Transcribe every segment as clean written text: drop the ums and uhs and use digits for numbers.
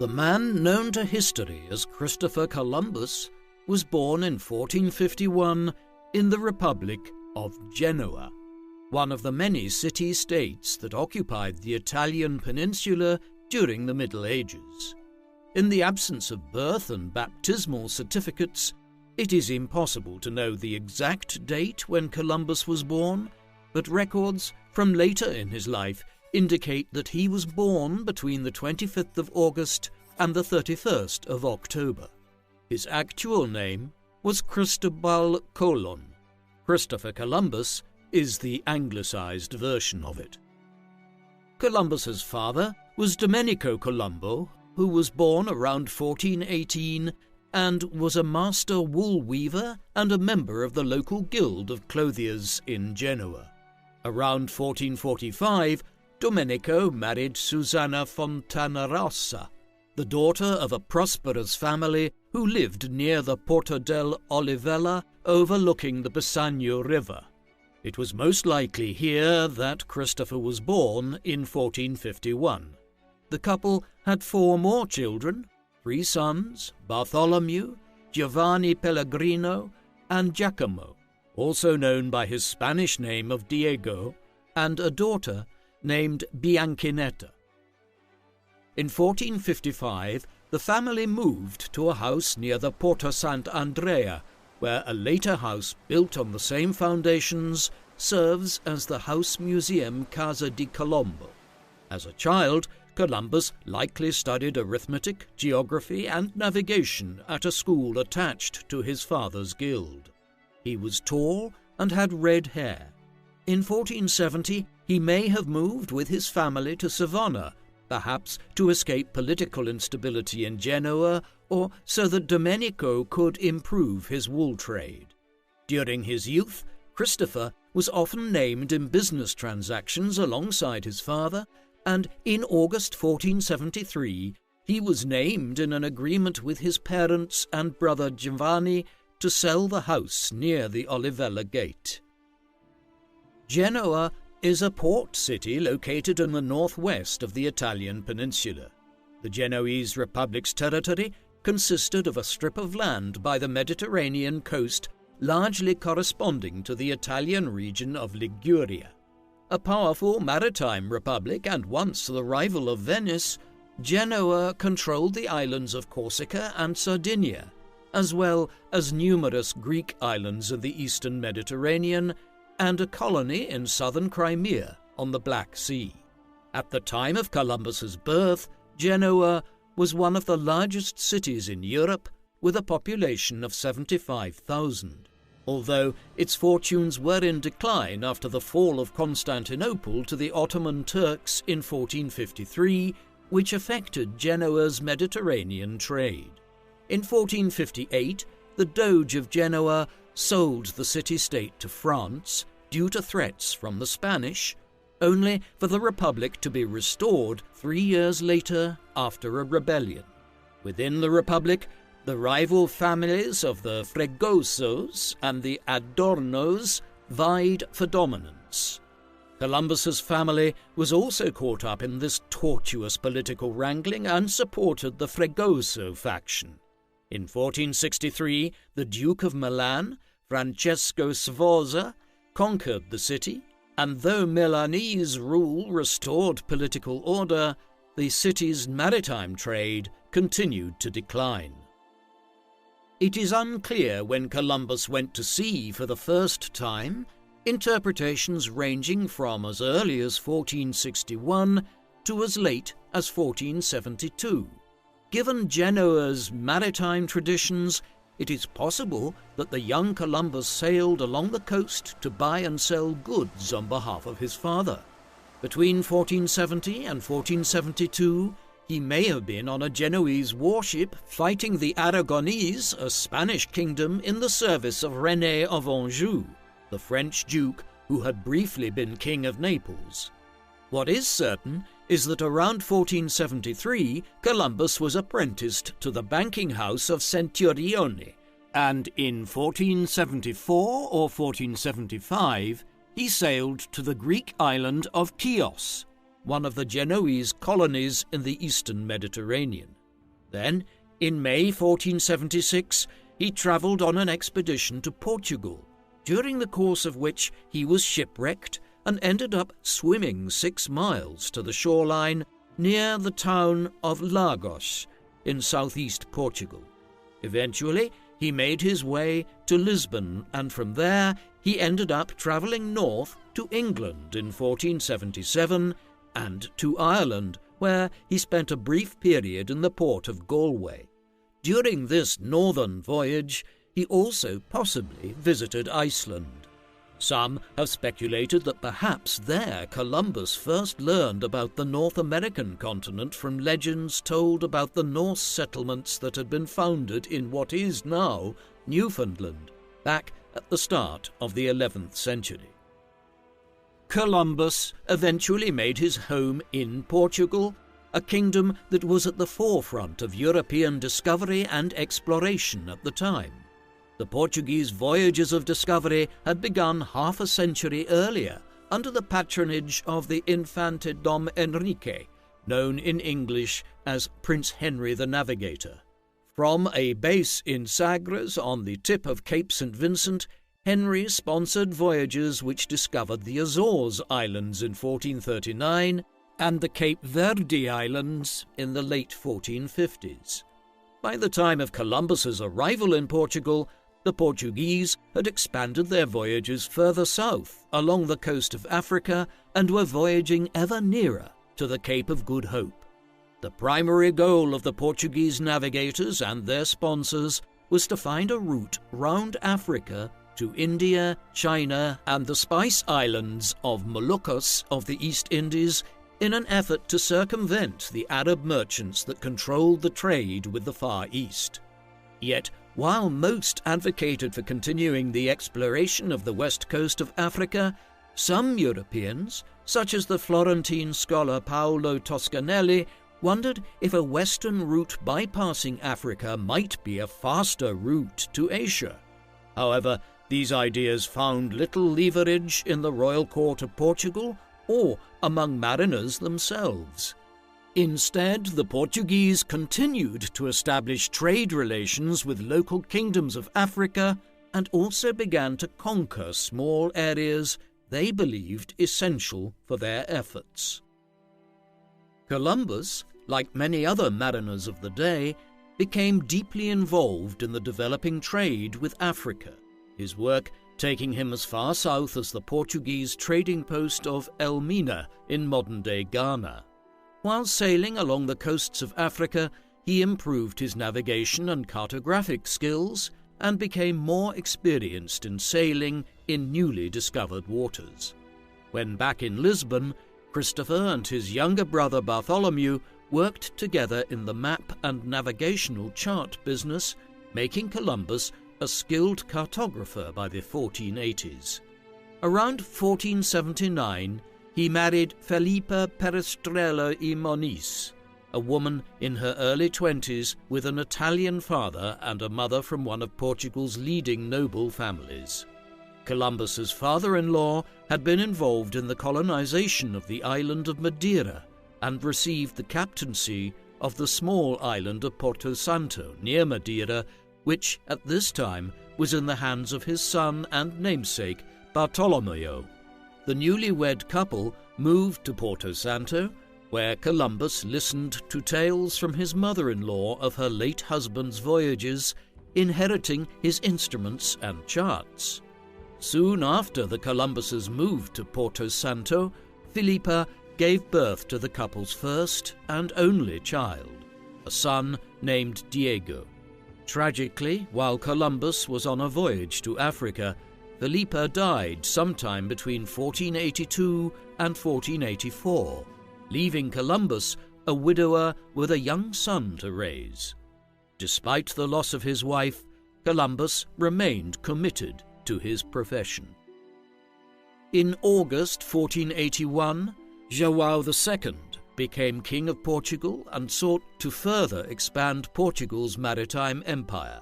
The man known to history as Christopher Columbus was born in 1451 in the Republic of Genoa, one of the many city-states that occupied the Italian peninsula during the Middle Ages. In the absence of birth and baptismal certificates, it is impossible to know the exact date when Columbus was born, but records from later in his life indicate that he was born between the 25th of August and the 31st of October. His actual name was Cristobal Colon. Christopher Columbus is the anglicized version of it. Columbus's father was Domenico Colombo, who was born around 1418 and was a master wool weaver and a member of the local guild of clothiers in Genoa. Around 1445, Domenico married Susanna Fontanarossa, the daughter of a prosperous family who lived near the Porto del Olivella overlooking the Bisagno River. It was most likely here that Christopher was born in 1451. The couple had 4 more children, 3 sons, Bartholomew, Giovanni Pellegrino, and Giacomo, also known by his Spanish name of Diego, and a daughter named Bianchinetta. In 1455, the family moved to a house near the Porto Sant'Andrea, where a later house built on the same foundations serves as the house museum Casa di Colombo. As a child, Columbus likely studied arithmetic, geography, and navigation at a school attached to his father's guild. He was tall and had red hair. In 1470, he may have moved with his family to Savona, perhaps to escape political instability in Genoa or so that Domenico could improve his wool trade. During his youth, Christopher was often named in business transactions alongside his father, and in August 1473 he was named in an agreement with his parents and brother Giovanni to sell the house near the Olivella Gate. Genoa is a port city located in the northwest of the Italian peninsula. The Genoese Republic's territory consisted of a strip of land by the Mediterranean coast largely corresponding to the Italian region of Liguria. A powerful maritime republic and once the rival of Venice, Genoa controlled the islands of Corsica and Sardinia, as well as numerous Greek islands of the eastern Mediterranean and a colony in southern Crimea on the Black Sea. At the time of Columbus's birth, Genoa was one of the largest cities in Europe with a population of 75,000. Although its fortunes were in decline after the fall of Constantinople to the Ottoman Turks in 1453, which affected Genoa's Mediterranean trade. In 1458, the Doge of Genoa sold the city-state to France due to threats from the Spanish, only for the Republic to be restored 3 years later after a rebellion. Within the Republic, the rival families of the Fregosos and the Adornos vied for dominance. Columbus's family was also caught up in this tortuous political wrangling and supported the Fregoso faction. In 1463, the Duke of Milan, Francesco Sforza, conquered the city, and though Milanese rule restored political order, the city's maritime trade continued to decline. It is unclear when Columbus went to sea for the first time, interpretations ranging from as early as 1461 to as late as 1472. Given Genoa's maritime traditions, it is possible that the young Columbus sailed along the coast to buy and sell goods on behalf of his father. Between 1470 and 1472, he may have been on a Genoese warship fighting the Aragonese, a Spanish kingdom in the service of René of Anjou, the French duke who had briefly been king of Naples. What is certain is that around 1473 Columbus was apprenticed to the banking house of Centurione, and in 1474 or 1475 he sailed to the Greek island of Chios, one of the Genoese colonies in the eastern Mediterranean. Then, in May 1476, he travelled on an expedition to Portugal, during the course of which he was shipwrecked and ended up swimming 6 miles to the shoreline near the town of Lagos in southeast Portugal. Eventually, he made his way to Lisbon, and from there he ended up travelling north to England in 1477 and to Ireland, where he spent a brief period in the port of Galway. During this northern voyage, he also possibly visited Iceland. Some have speculated that perhaps there Columbus first learned about the North American continent from legends told about the Norse settlements that had been founded in what is now Newfoundland, back at the start of the 11th century. Columbus eventually made his home in Portugal, a kingdom that was at the forefront of European discovery and exploration at the time. The Portuguese voyages of discovery had begun half a century earlier under the patronage of the Infante Dom Henrique, known in English as Prince Henry the Navigator. From a base in Sagres on the tip of Cape St. Vincent, Henry sponsored voyages which discovered the Azores Islands in 1439 and the Cape Verde Islands in the late 1450s. By the time of Columbus's arrival in Portugal, the Portuguese had expanded their voyages further south along the coast of Africa and were voyaging ever nearer to the Cape of Good Hope. The primary goal of the Portuguese navigators and their sponsors was to find a route round Africa to India, China, and the Spice Islands of Moluccas of the East Indies in an effort to circumvent the Arab merchants that controlled the trade with the Far East. Yet, while most advocated for continuing the exploration of the west coast of Africa, some Europeans, such as the Florentine scholar Paolo Toscanelli, wondered if a western route bypassing Africa might be a faster route to Asia. However, these ideas found little leverage in the royal court of Portugal or among mariners themselves. Instead, the Portuguese continued to establish trade relations with local kingdoms of Africa and also began to conquer small areas they believed essential for their efforts. Columbus, like many other mariners of the day, became deeply involved in the developing trade with Africa, his work taking him as far south as the Portuguese trading post of Elmina in modern-day Ghana. While sailing along the coasts of Africa, he improved his navigation and cartographic skills and became more experienced in sailing in newly discovered waters. When back in Lisbon, Christopher and his younger brother Bartholomew worked together in the map and navigational chart business, making Columbus a skilled cartographer by the 1480s. Around 1479, he married Felipa Perestrella y Moniz, a woman in her early 20s with an Italian father and a mother from one of Portugal's leading noble families. Columbus's father-in-law had been involved in the colonization of the island of Madeira and received the captaincy of the small island of Porto Santo near Madeira, which at this time was in the hands of his son and namesake Bartolomeo. The newlywed couple moved to Porto Santo, where Columbus listened to tales from his mother-in-law of her late husband's voyages, inheriting his instruments and charts. Soon after the Columbuses moved to Porto Santo, Filipa gave birth to the couple's first and only child, a son named Diego. Tragically, while Columbus was on a voyage to Africa, Filipa died sometime between 1482 and 1484, leaving Columbus a widower with a young son to raise. Despite the loss of his wife, Columbus remained committed to his profession. In August 1481, João II became King of Portugal and sought to further expand Portugal's maritime empire.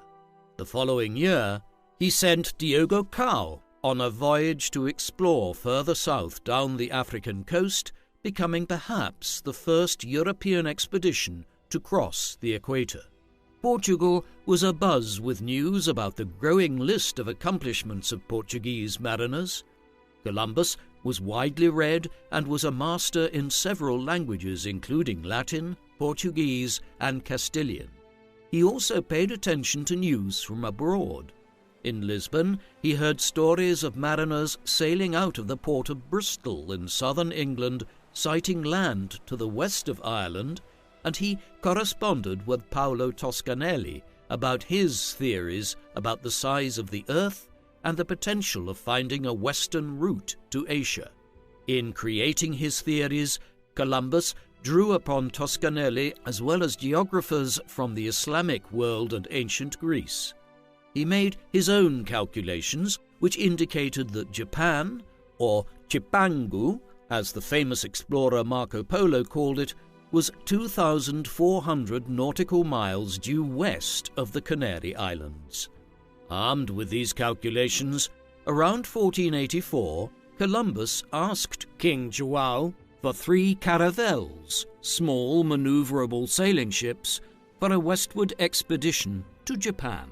The following year, he sent Diogo Cao on a voyage to explore further south down the African coast, becoming perhaps the first European expedition to cross the equator. Portugal was abuzz with news about the growing list of accomplishments of Portuguese mariners. Columbus was widely read and was a master in several languages, including Latin, Portuguese, and Castilian. He also paid attention to news from abroad. In Lisbon, he heard stories of mariners sailing out of the port of Bristol in southern England, sighting land to the west of Ireland, and he corresponded with Paolo Toscanelli about his theories about the size of the Earth and the potential of finding a western route to Asia. In creating his theories, Columbus drew upon Toscanelli as well as geographers from the Islamic world and ancient Greece. He made his own calculations, which indicated that Japan, or Cipangu, as the famous explorer Marco Polo called it, was 2,400 nautical miles due west of the Canary Islands. Armed with these calculations, around 1484, Columbus asked King João for 3 caravels, small maneuverable sailing ships, for a westward expedition to Japan.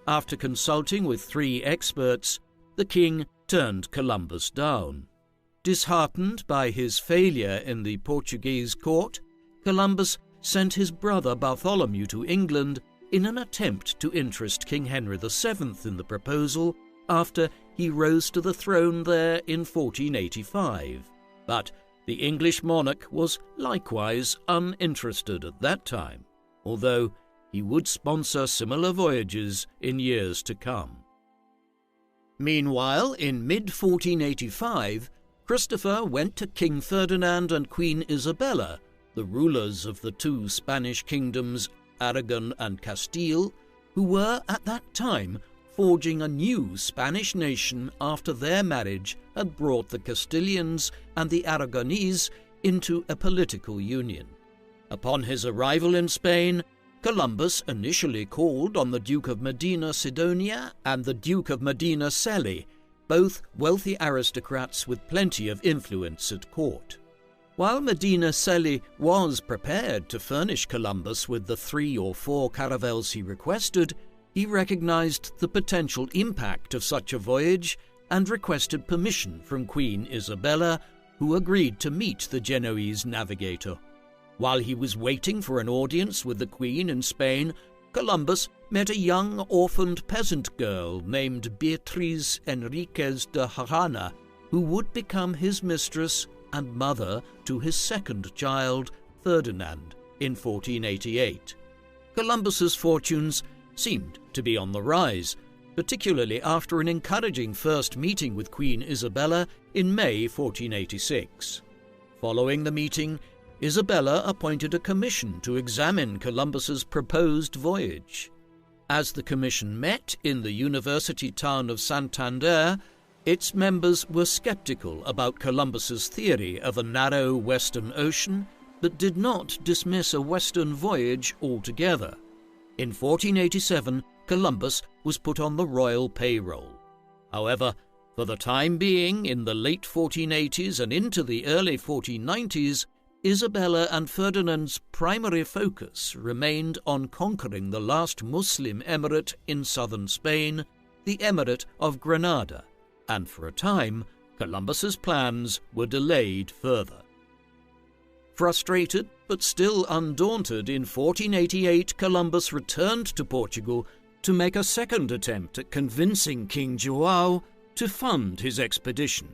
After consulting with 3 experts, the king turned Columbus down. Disheartened by his failure in the Portuguese court, Columbus sent his brother Bartholomew to England in an attempt to interest King Henry VII in the proposal after he rose to the throne there in 1485. But the English monarch was likewise uninterested at that time, although he would sponsor similar voyages in years to come. Meanwhile, in mid-1485, Christopher went to King Ferdinand and Queen Isabella, the rulers of the 2 Spanish kingdoms, Aragon and Castile, who were at that time forging a new Spanish nation after their marriage had brought the Castilians and the Aragonese into a political union. Upon his arrival in Spain, Columbus initially called on the Duke of Medina Sidonia and the Duke of Medina Celi, both wealthy aristocrats with plenty of influence at court. While Medina Celi was prepared to furnish Columbus with the 3 or 4 caravels he requested, he recognized the potential impact of such a voyage and requested permission from Queen Isabella, who agreed to meet the Genoese navigator. While he was waiting for an audience with the Queen in Spain, Columbus met a young orphaned peasant girl named Beatriz Enriquez de Harana, who would become his mistress and mother to his second child, Ferdinand, in 1488. Columbus's fortunes seemed to be on the rise, particularly after an encouraging first meeting with Queen Isabella in May 1486. Following the meeting, Isabella appointed a commission to examine Columbus's proposed voyage. As the commission met in the university town of Santander, its members were skeptical about Columbus's theory of a narrow western ocean, but did not dismiss a western voyage altogether. In 1487, Columbus was put on the royal payroll. However, for the time being, in the late 1480s and into the early 1490s, Isabella and Ferdinand's primary focus remained on conquering the last Muslim emirate in southern Spain, the Emirate of Granada, and for a time, Columbus's plans were delayed further. Frustrated but still undaunted, in 1488 Columbus returned to Portugal to make a second attempt at convincing King João to fund his expedition.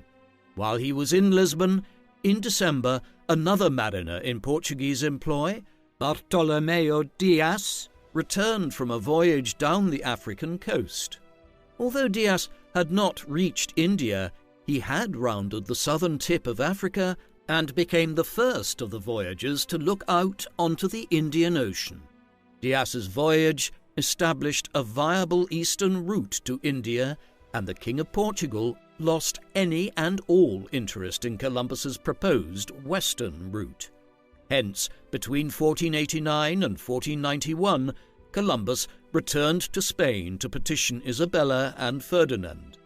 While he was in Lisbon, in December, another mariner in Portuguese employ, Bartolomeu Dias, returned from a voyage down the African coast. Although Dias had not reached India, he had rounded the southern tip of Africa and became the first of the voyagers to look out onto the Indian Ocean. Dias's voyage established a viable eastern route to India, and the King of Portugal lost any and all interest in Columbus's proposed western route. Hence, between 1489 and 1491, Columbus returned to Spain to petition Isabella and Ferdinand.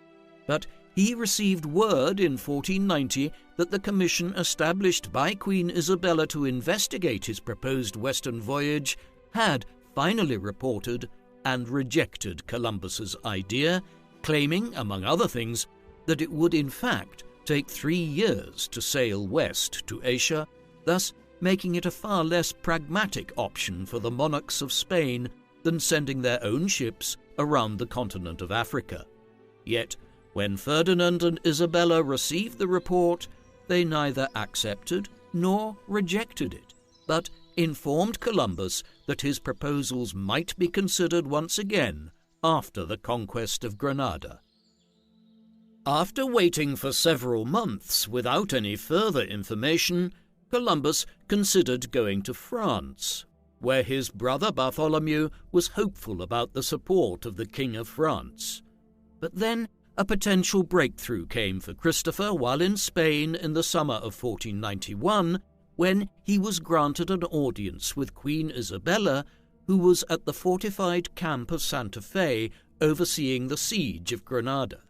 But he received word in 1490 that the commission established by Queen Isabella to investigate his proposed western voyage had finally reported and rejected Columbus's idea, claiming, among other things, that it would in fact take 3 years to sail west to Asia, thus making it a far less pragmatic option for the monarchs of Spain than sending their own ships around the continent of Africa. Yet, when Ferdinand and Isabella received the report, they neither accepted nor rejected it, but informed Columbus that his proposals might be considered once again after the conquest of Granada. After waiting for several months without any further information, Columbus considered going to France, where his brother Bartholomew was hopeful about the support of the King of France. But then a potential breakthrough came for Christopher while in Spain in the summer of 1491, when he was granted an audience with Queen Isabella, who was at the fortified camp of Santa Fe overseeing the siege of Granada.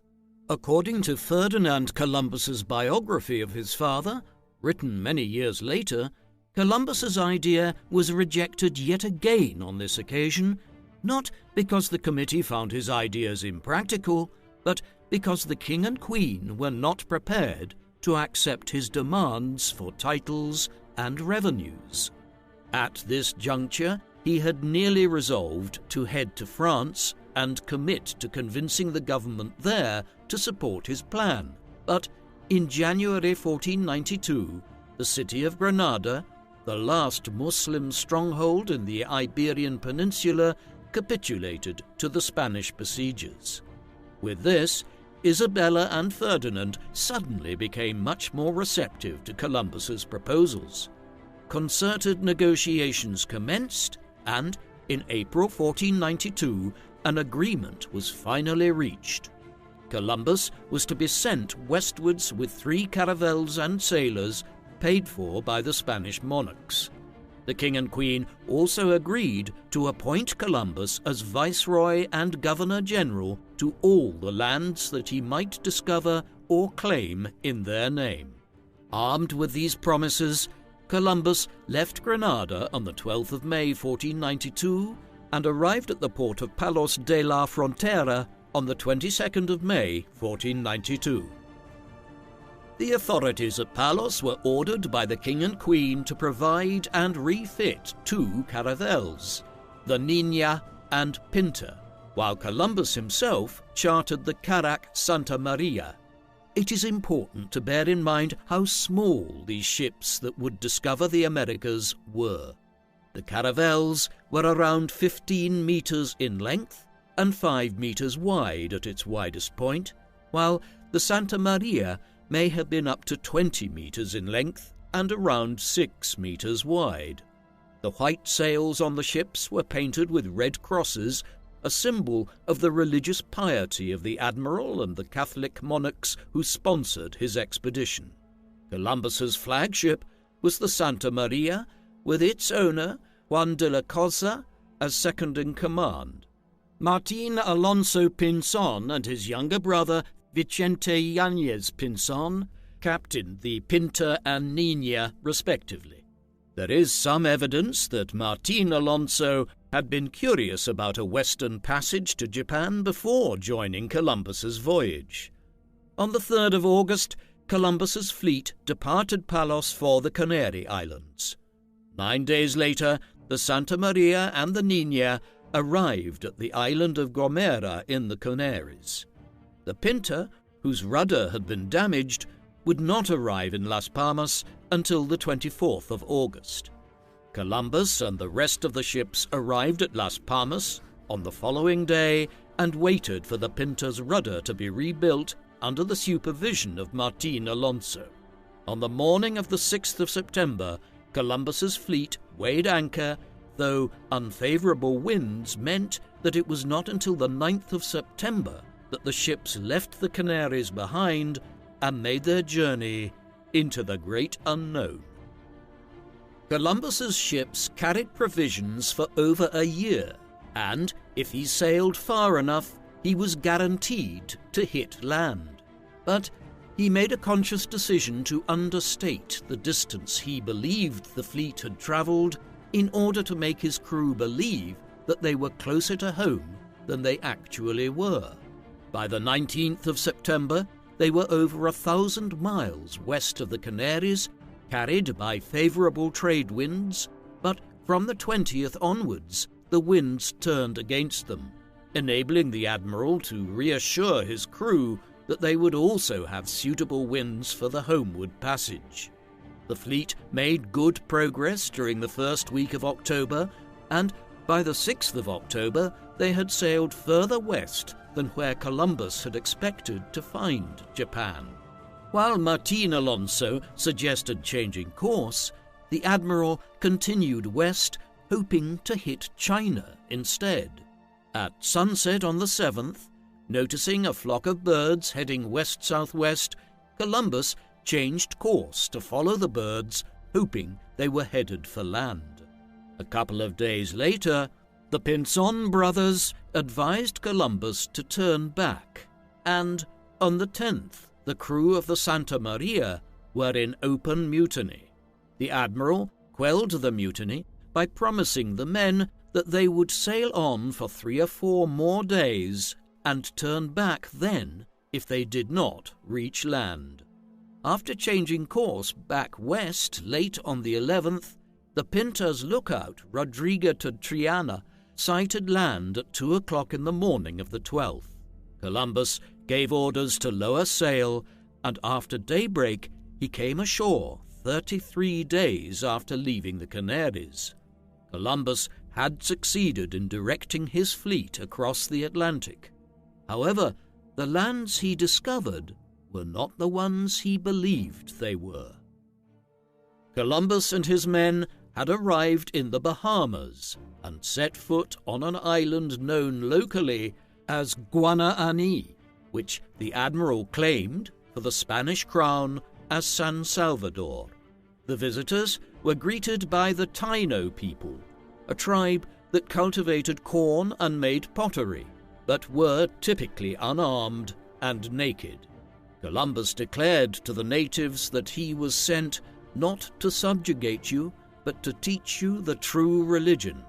According to Ferdinand Columbus's biography of his father, written many years later, Columbus's idea was rejected yet again on this occasion, not because the committee found his ideas impractical, but because the king and queen were not prepared to accept his demands for titles and revenues. At this juncture, he had nearly resolved to head to France and commit to convincing the government there to support his plan. But in January 1492, the city of Granada, the last Muslim stronghold in the Iberian Peninsula, capitulated to the Spanish besiegers. With this, Isabella and Ferdinand suddenly became much more receptive to Columbus's proposals. Concerted negotiations commenced, and in April 1492, an agreement was finally reached. Columbus was to be sent westwards with 3 caravels and sailors paid for by the Spanish monarchs. The king and queen also agreed to appoint Columbus as viceroy and governor-general to all the lands that he might discover or claim in their name. Armed with these promises, Columbus left Granada on the 12th of May 1492 and arrived at the port of Palos de la Frontera on the 22nd of May 1492. The authorities at Palos were ordered by the king and queen to provide and refit 2 caravels, the Niña and Pinta, while Columbus himself chartered the Carack Santa Maria. It is important to bear in mind how small these ships that would discover the Americas were. The caravels were around 15 meters in length and 5 meters wide at its widest point, while the Santa Maria may have been up to 20 meters in length and around 6 meters wide. The white sails on the ships were painted with red crosses, a symbol of the religious piety of the admiral and the Catholic monarchs who sponsored his expedition. Columbus's flagship was the Santa Maria, with its owner, Juan de la Cosa, as second in command. Martín Alonso Pinzón and his younger brother, Vicente Yáñez Pinzón, captained the Pinta and Niña respectively. There is some evidence that Martín Alonso had been curious about a western passage to Japan before joining Columbus's voyage. On the 3rd of August, Columbus's fleet departed Palos for the Canary Islands. 9 days later, the Santa Maria and the Niña arrived at the island of Gomera in the Canaries. The Pinta, whose rudder had been damaged, would not arrive in Las Palmas until the 24th of August. Columbus and the rest of the ships arrived at Las Palmas on the following day and waited for the Pinta's rudder to be rebuilt under the supervision of Martín Alonso. On the morning of the 6th of September, Columbus's fleet weighed anchor, though unfavorable winds meant that it was not until the 9th of September that the ships left the Canaries behind and made their journey into the great unknown. Columbus's ships carried provisions for over a year, and if he sailed far enough, he was guaranteed to hit land. But he made a conscious decision to understate the distance he believed the fleet had travelled in order to make his crew believe that they were closer to home than they actually were. By the 19th of September, they were over 1,000 miles west of the Canaries, carried by favourable trade winds, but from the 20th onwards, the winds turned against them, enabling the admiral to reassure his crew that they would also have suitable winds for the homeward passage. The fleet made good progress during the first week of October, and by the 6th of October they had sailed further west than where Columbus had expected to find Japan. While Martin Alonso suggested changing course, the admiral continued west, hoping to hit China instead. At sunset on the 7th, noticing a flock of birds heading west-southwest, Columbus changed course to follow the birds, hoping they were headed for land. A couple of days later, the Pinzon brothers advised Columbus to turn back, and on the 10th, the crew of the Santa Maria were in open mutiny. The admiral quelled the mutiny by promising the men that they would sail on for 3 or 4 more days and turn back then if they did not reach land. After changing course back west late on the 11th, the Pinta's lookout, Rodrigo de Triana, sighted land at 2 o'clock in the morning of the 12th. Columbus gave orders to lower sail, and after daybreak he came ashore 33 days after leaving the Canaries. Columbus had succeeded in directing his fleet across the Atlantic. However, the lands he discovered were not the ones he believed they were. Columbus and his men had arrived in the Bahamas and set foot on an island known locally as Guanaani, which the admiral claimed for the Spanish crown as San Salvador. The visitors were greeted by the Taino people, a tribe that cultivated corn and made pottery, but were typically unarmed and naked. Columbus declared to the natives that he was sent not to subjugate you, but to teach you the true religion.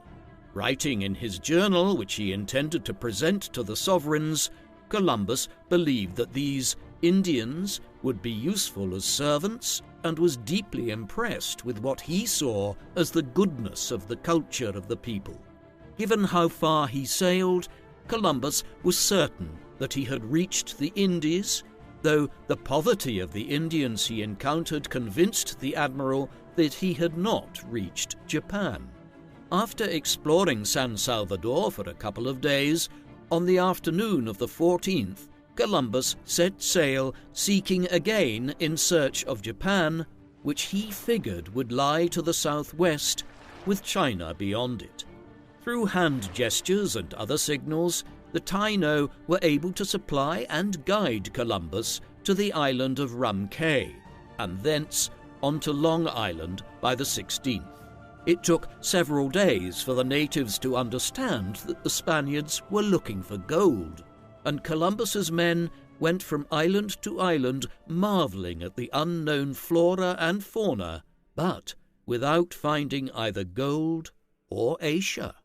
Writing in his journal, which he intended to present to the sovereigns, Columbus believed that these Indians would be useful as servants and was deeply impressed with what he saw as the goodness of the culture of the people. Given how far he sailed, Columbus was certain that he had reached the Indies, though the poverty of the Indians he encountered convinced the admiral that he had not reached Japan. After exploring San Salvador for a couple of days, on the afternoon of the 14th, Columbus set sail, seeking again in search of Japan, which he figured would lie to the southwest, with China beyond it. Through hand gestures and other signals, the Taino were able to supply and guide Columbus to the island of Rum Cay, and thence on to Long Island by the 16th. It took several days for the natives to understand that the Spaniards were looking for gold, and Columbus's men went from island to island marvelling at the unknown flora and fauna, but without finding either gold or Asia.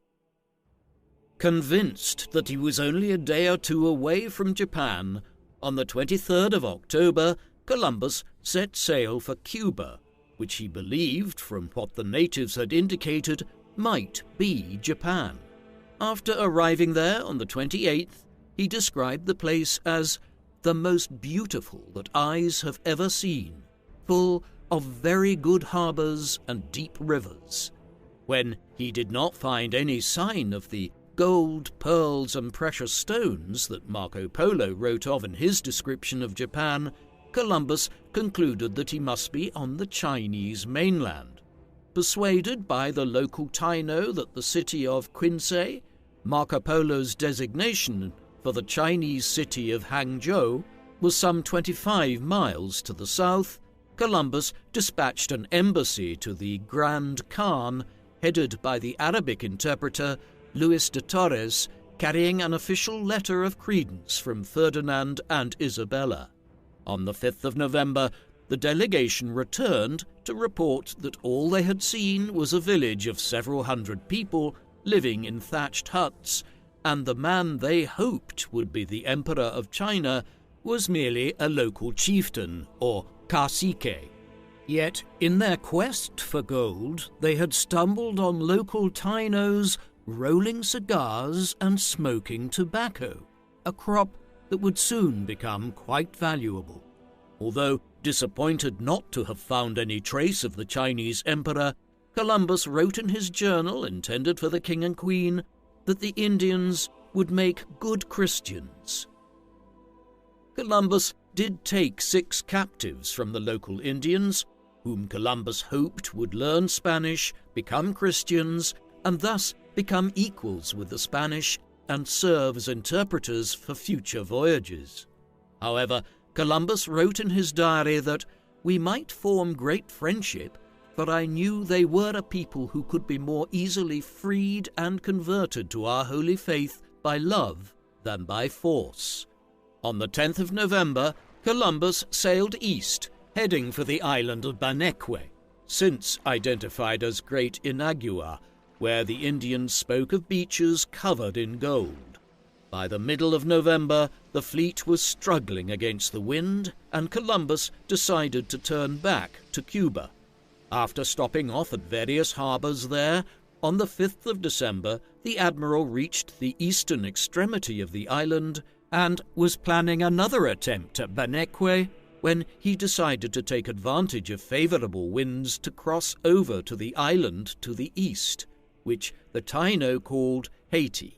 Convinced that he was only a day or two away from Japan, on the 23rd of October, Columbus set sail for Cuba, which he believed, from what the natives had indicated, might be Japan. After arriving there on the 28th, he described the place as the most beautiful that eyes have ever seen, full of very good harbours and deep rivers. When he did not find any sign of the gold, pearls, and precious stones that Marco Polo wrote of in his description of Japan, Columbus concluded that he must be on the Chinese mainland. Persuaded by the local Taino that the city of Quinsay, Marco Polo's designation for the Chinese city of Hangzhou, was some 25 miles to the south, Columbus dispatched an embassy to the Grand Khan, headed by the Arabic interpreter Luis de Torres, carrying an official letter of credence from Ferdinand and Isabella. On the 5th of November, the delegation returned to report that all they had seen was a village of several hundred people living in thatched huts, and the man they hoped would be the Emperor of China was merely a local chieftain, or cacique. Yet, in their quest for gold, they had stumbled on local Tainos rolling cigars and smoking tobacco, a crop that would soon become quite valuable. Although disappointed not to have found any trace of the Chinese emperor, Columbus wrote in his journal, intended for the king and queen, that the Indians would make good Christians. Columbus did take 6 captives from the local Indians, whom Columbus hoped would learn Spanish, become Christians, and thus become equals with the Spanish and serve as interpreters for future voyages. However, Columbus wrote in his diary that we might form great friendship, for I knew they were a people who could be more easily freed and converted to our holy faith by love than by force. On the 10th of November, Columbus sailed east, heading for the island of Baneque, since identified as Great Inagua, where the Indians spoke of beaches covered in gold. By the middle of November, the fleet was struggling against the wind, and Columbus decided to turn back to Cuba. After stopping off at various harbors there, on the 5th of December, the admiral reached the eastern extremity of the island and was planning another attempt at Baneque when he decided to take advantage of favorable winds to cross over to the island to the east, which the Taino called Haiti.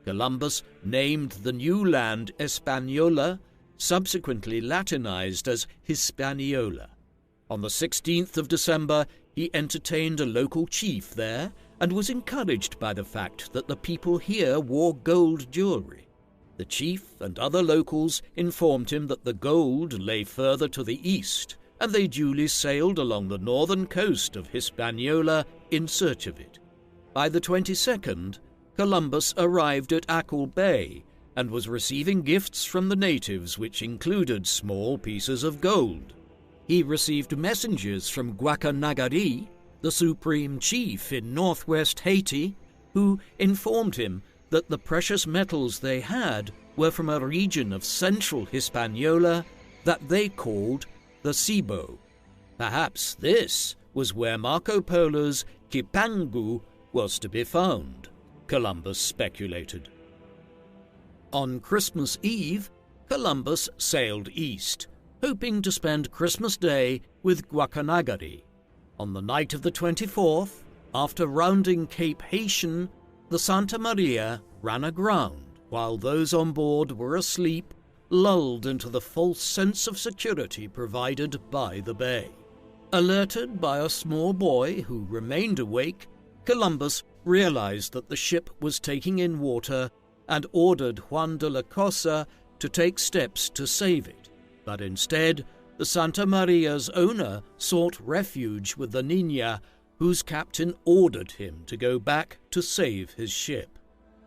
Columbus named the new land Hispaniola, subsequently Latinized as Hispaniola. On the 16th of December, he entertained a local chief there and was encouraged by the fact that the people here wore gold jewelry. The chief and other locals informed him that the gold lay further to the east, and they duly sailed along the northern coast of Hispaniola in search of it. By the 22nd, Columbus arrived at Ackle Bay and was receiving gifts from the natives, which included small pieces of gold. He received messengers from Guacanagari, the supreme chief in northwest Haiti, who informed him that the precious metals they had were from a region of central Hispaniola that they called the Cibo. Perhaps this was where Marco Polo's Cipangu was to be found, Columbus speculated. On Christmas Eve, Columbus sailed east, hoping to spend Christmas Day with Guacanagari. On the night of the 24th, after rounding Cape Haitian, the Santa Maria ran aground while those on board were asleep, lulled into the false sense of security provided by the bay. Alerted by a small boy who remained awake, Columbus realized that the ship was taking in water and ordered Juan de la Cosa to take steps to save it. But instead, the Santa Maria's owner sought refuge with the Niña, whose captain ordered him to go back to save his ship.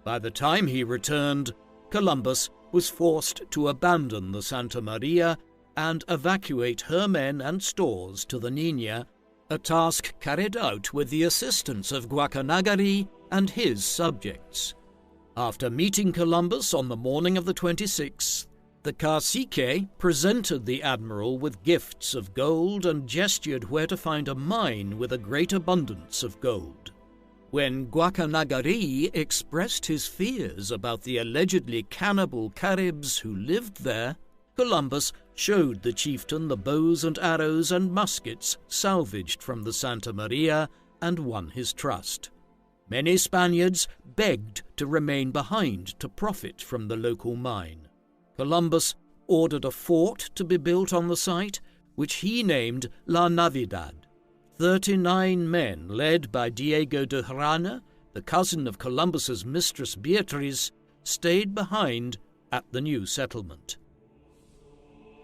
By the time he returned, Columbus was forced to abandon the Santa Maria and evacuate her men and stores to the Niña, a task carried out with the assistance of Guacanagari and his subjects. After meeting Columbus on the morning of the 26th, the cacique presented the admiral with gifts of gold and gestured where to find a mine with a great abundance of gold. When Guacanagari expressed his fears about the allegedly cannibal Caribs who lived there, Columbus showed the chieftain the bows and arrows and muskets salvaged from the Santa Maria and won his trust. Many Spaniards begged to remain behind to profit from the local mine. Columbus ordered a fort to be built on the site, which he named La Navidad. 39 men, led by Diego de Hrana, the cousin of Columbus's mistress Beatriz, stayed behind at the new settlement.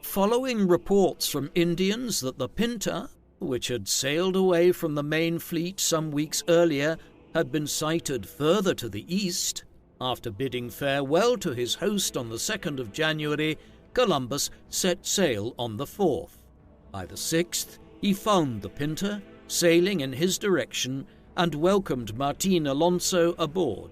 Following reports from Indians that the Pinta, which had sailed away from the main fleet some weeks earlier, had been sighted further to the east, after bidding farewell to his host on the 2nd of January, Columbus set sail on the 4th. By the 6th, he found the Pinta, sailing in his direction, and welcomed Martin Alonso aboard.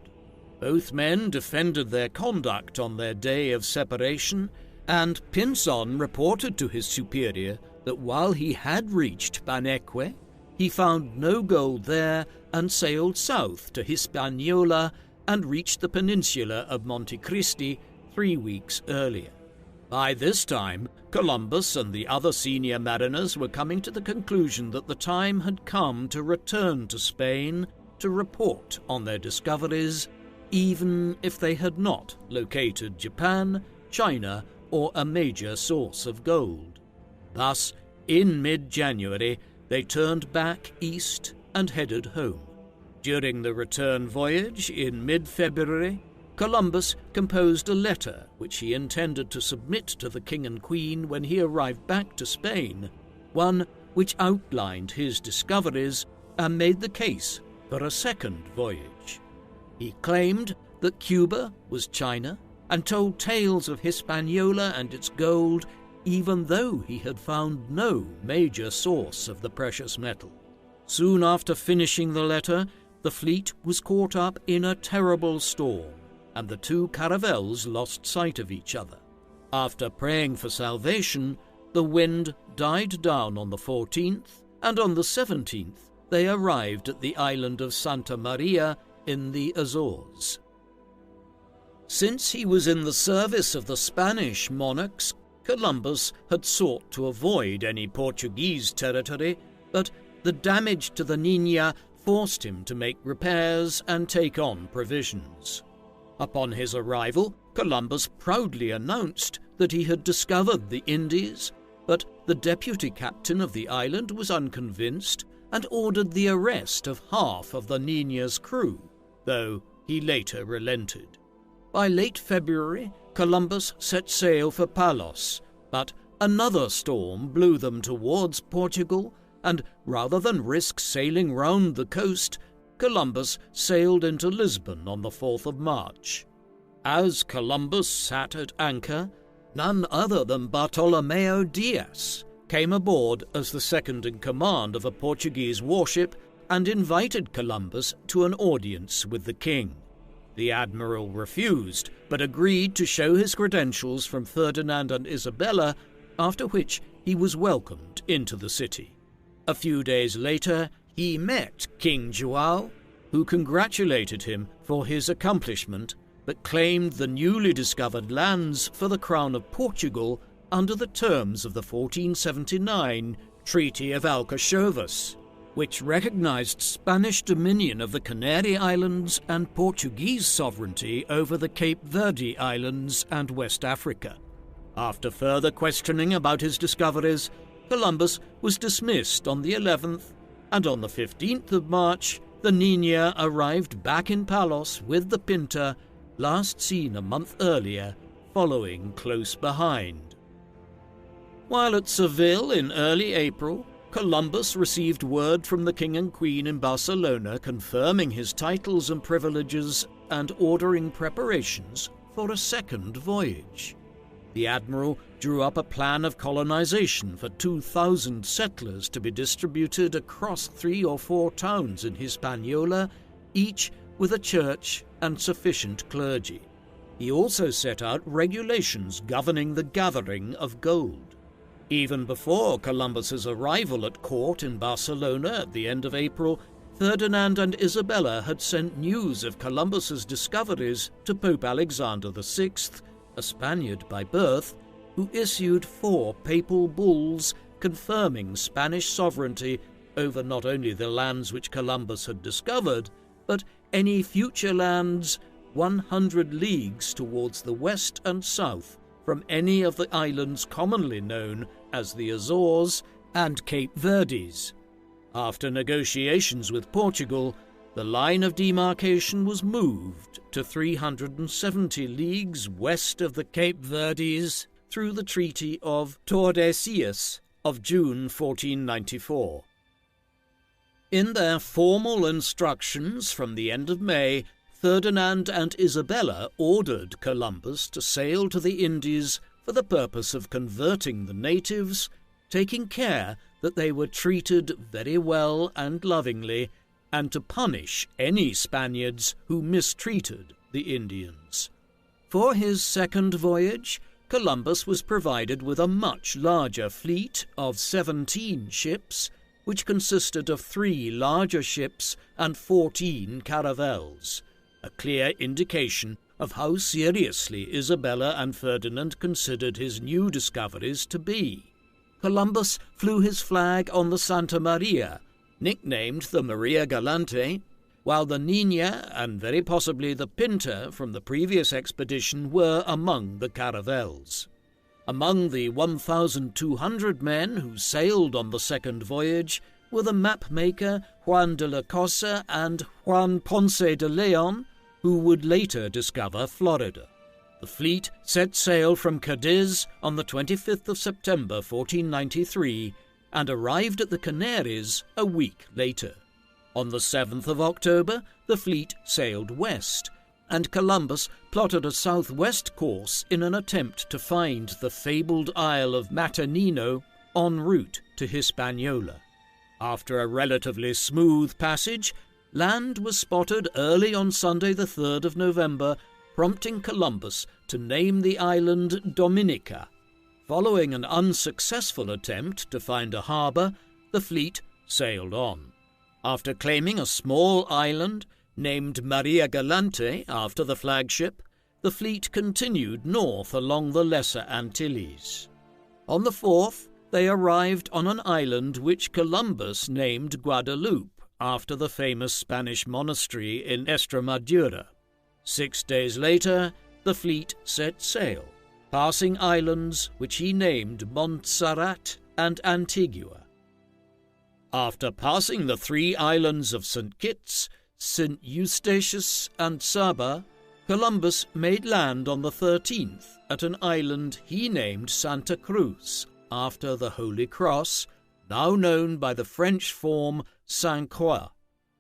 Both men defended their conduct on their day of separation, and Pinzon reported to his superior that while he had reached Paneque, he found no gold there and sailed south to Hispaniola and reached the peninsula of Monte Cristi 3 weeks earlier. By this time, Columbus and the other senior mariners were coming to the conclusion that the time had come to return to Spain to report on their discoveries, even if they had not located Japan, China, or a major source of gold. Thus, in mid-January, they turned back east and headed home. During the return voyage in mid-February, Columbus composed a letter which he intended to submit to the King and Queen when he arrived back to Spain, one which outlined his discoveries and made the case for a second voyage. He claimed that Cuba was China and told tales of Hispaniola and its gold, even though he had found no major source of the precious metal. Soon after finishing the letter, the fleet was caught up in a terrible storm, and the two caravels lost sight of each other. After praying for salvation, the wind died down on the 14th, and on the 17th they arrived at the island of Santa Maria in the Azores. Since he was in the service of the Spanish monarchs, Columbus had sought to avoid any Portuguese territory, but the damage to the Niña forced him to make repairs and take on provisions. Upon his arrival, Columbus proudly announced that he had discovered the Indies, but the deputy captain of the island was unconvinced and ordered the arrest of half of the Niña's crew, though he later relented. By late February, Columbus set sail for Palos, but another storm blew them towards Portugal, and rather than risk sailing round the coast, Columbus sailed into Lisbon on the 4th of March. As Columbus sat at anchor, none other than Bartolomeo Dias came aboard as the second-in-command of a Portuguese warship and invited Columbus to an audience with the king. The admiral refused, but agreed to show his credentials from Ferdinand and Isabella, after which he was welcomed into the city. A few days later, he met King João, who congratulated him for his accomplishment, but claimed the newly discovered lands for the Crown of Portugal under the terms of the 1479 Treaty of Alcachofas, which recognized Spanish dominion of the Canary Islands and Portuguese sovereignty over the Cape Verde Islands and West Africa. After further questioning about his discoveries, Columbus was dismissed on the 11th, and on the 15th of March, the Niña arrived back in Palos with the Pinta, last seen a month earlier, following close behind. While at Seville in early April, Columbus received word from the King and Queen in Barcelona confirming his titles and privileges and ordering preparations for a second voyage. The admiral drew up a plan of colonization for 2,000 settlers to be distributed across 3 or 4 towns in Hispaniola, each with a church and sufficient clergy. He also set out regulations governing the gathering of gold. Even before Columbus's arrival at court in Barcelona at the end of April, Ferdinand and Isabella had sent news of Columbus's discoveries to Pope Alexander VI, a Spaniard by birth, who issued 4 papal bulls confirming Spanish sovereignty over not only the lands which Columbus had discovered, but any future lands 100 leagues towards the west and south from any of the islands commonly known as the Azores and Cape Verdes. After negotiations with Portugal, the line of demarcation was moved to 370 leagues west of the Cape Verdes through the Treaty of Tordesillas of June 1494. In their formal instructions from the end of May, Ferdinand and Isabella ordered Columbus to sail to the Indies for the purpose of converting the natives, taking care that they were treated very well and lovingly, and to punish any Spaniards who mistreated the Indians. For his second voyage, Columbus was provided with a much larger fleet of 17 ships, which consisted of 3 larger ships and 14 caravels, a clear indication of how seriously Isabella and Ferdinand considered his new discoveries to be. Columbus flew his flag on the Santa Maria, nicknamed the Maria Galante, while the Niña and very possibly the Pinta from the previous expedition were among the caravels. Among the 1,200 men who sailed on the second voyage were the map-maker Juan de la Cosa and Juan Ponce de Leon, who would later discover Florida. The fleet set sail from Cadiz on the 25th of September 1493 and arrived at the Canaries a week later. On the 7th of October, the fleet sailed west, and Columbus plotted a southwest course in an attempt to find the fabled Isle of Matanino en route to Hispaniola. After a relatively smooth passage, land was spotted early on Sunday the 3rd of November, prompting Columbus to name the island Dominica. Following an unsuccessful attempt to find a harbour, the fleet sailed on. After claiming a small island named Maria Galante after the flagship, the fleet continued north along the Lesser Antilles. On the 4th, they arrived on an island which Columbus named Guadeloupe after the famous Spanish monastery in Estremadura. 6 days later, the fleet set sail, passing islands which he named Montserrat and Antigua. After passing the 3 islands of St. Kitts, St. Eustatius and Saba, Columbus made land on the 13th at an island he named Santa Cruz, after the Holy Cross, now known by the French form Sainte Croix.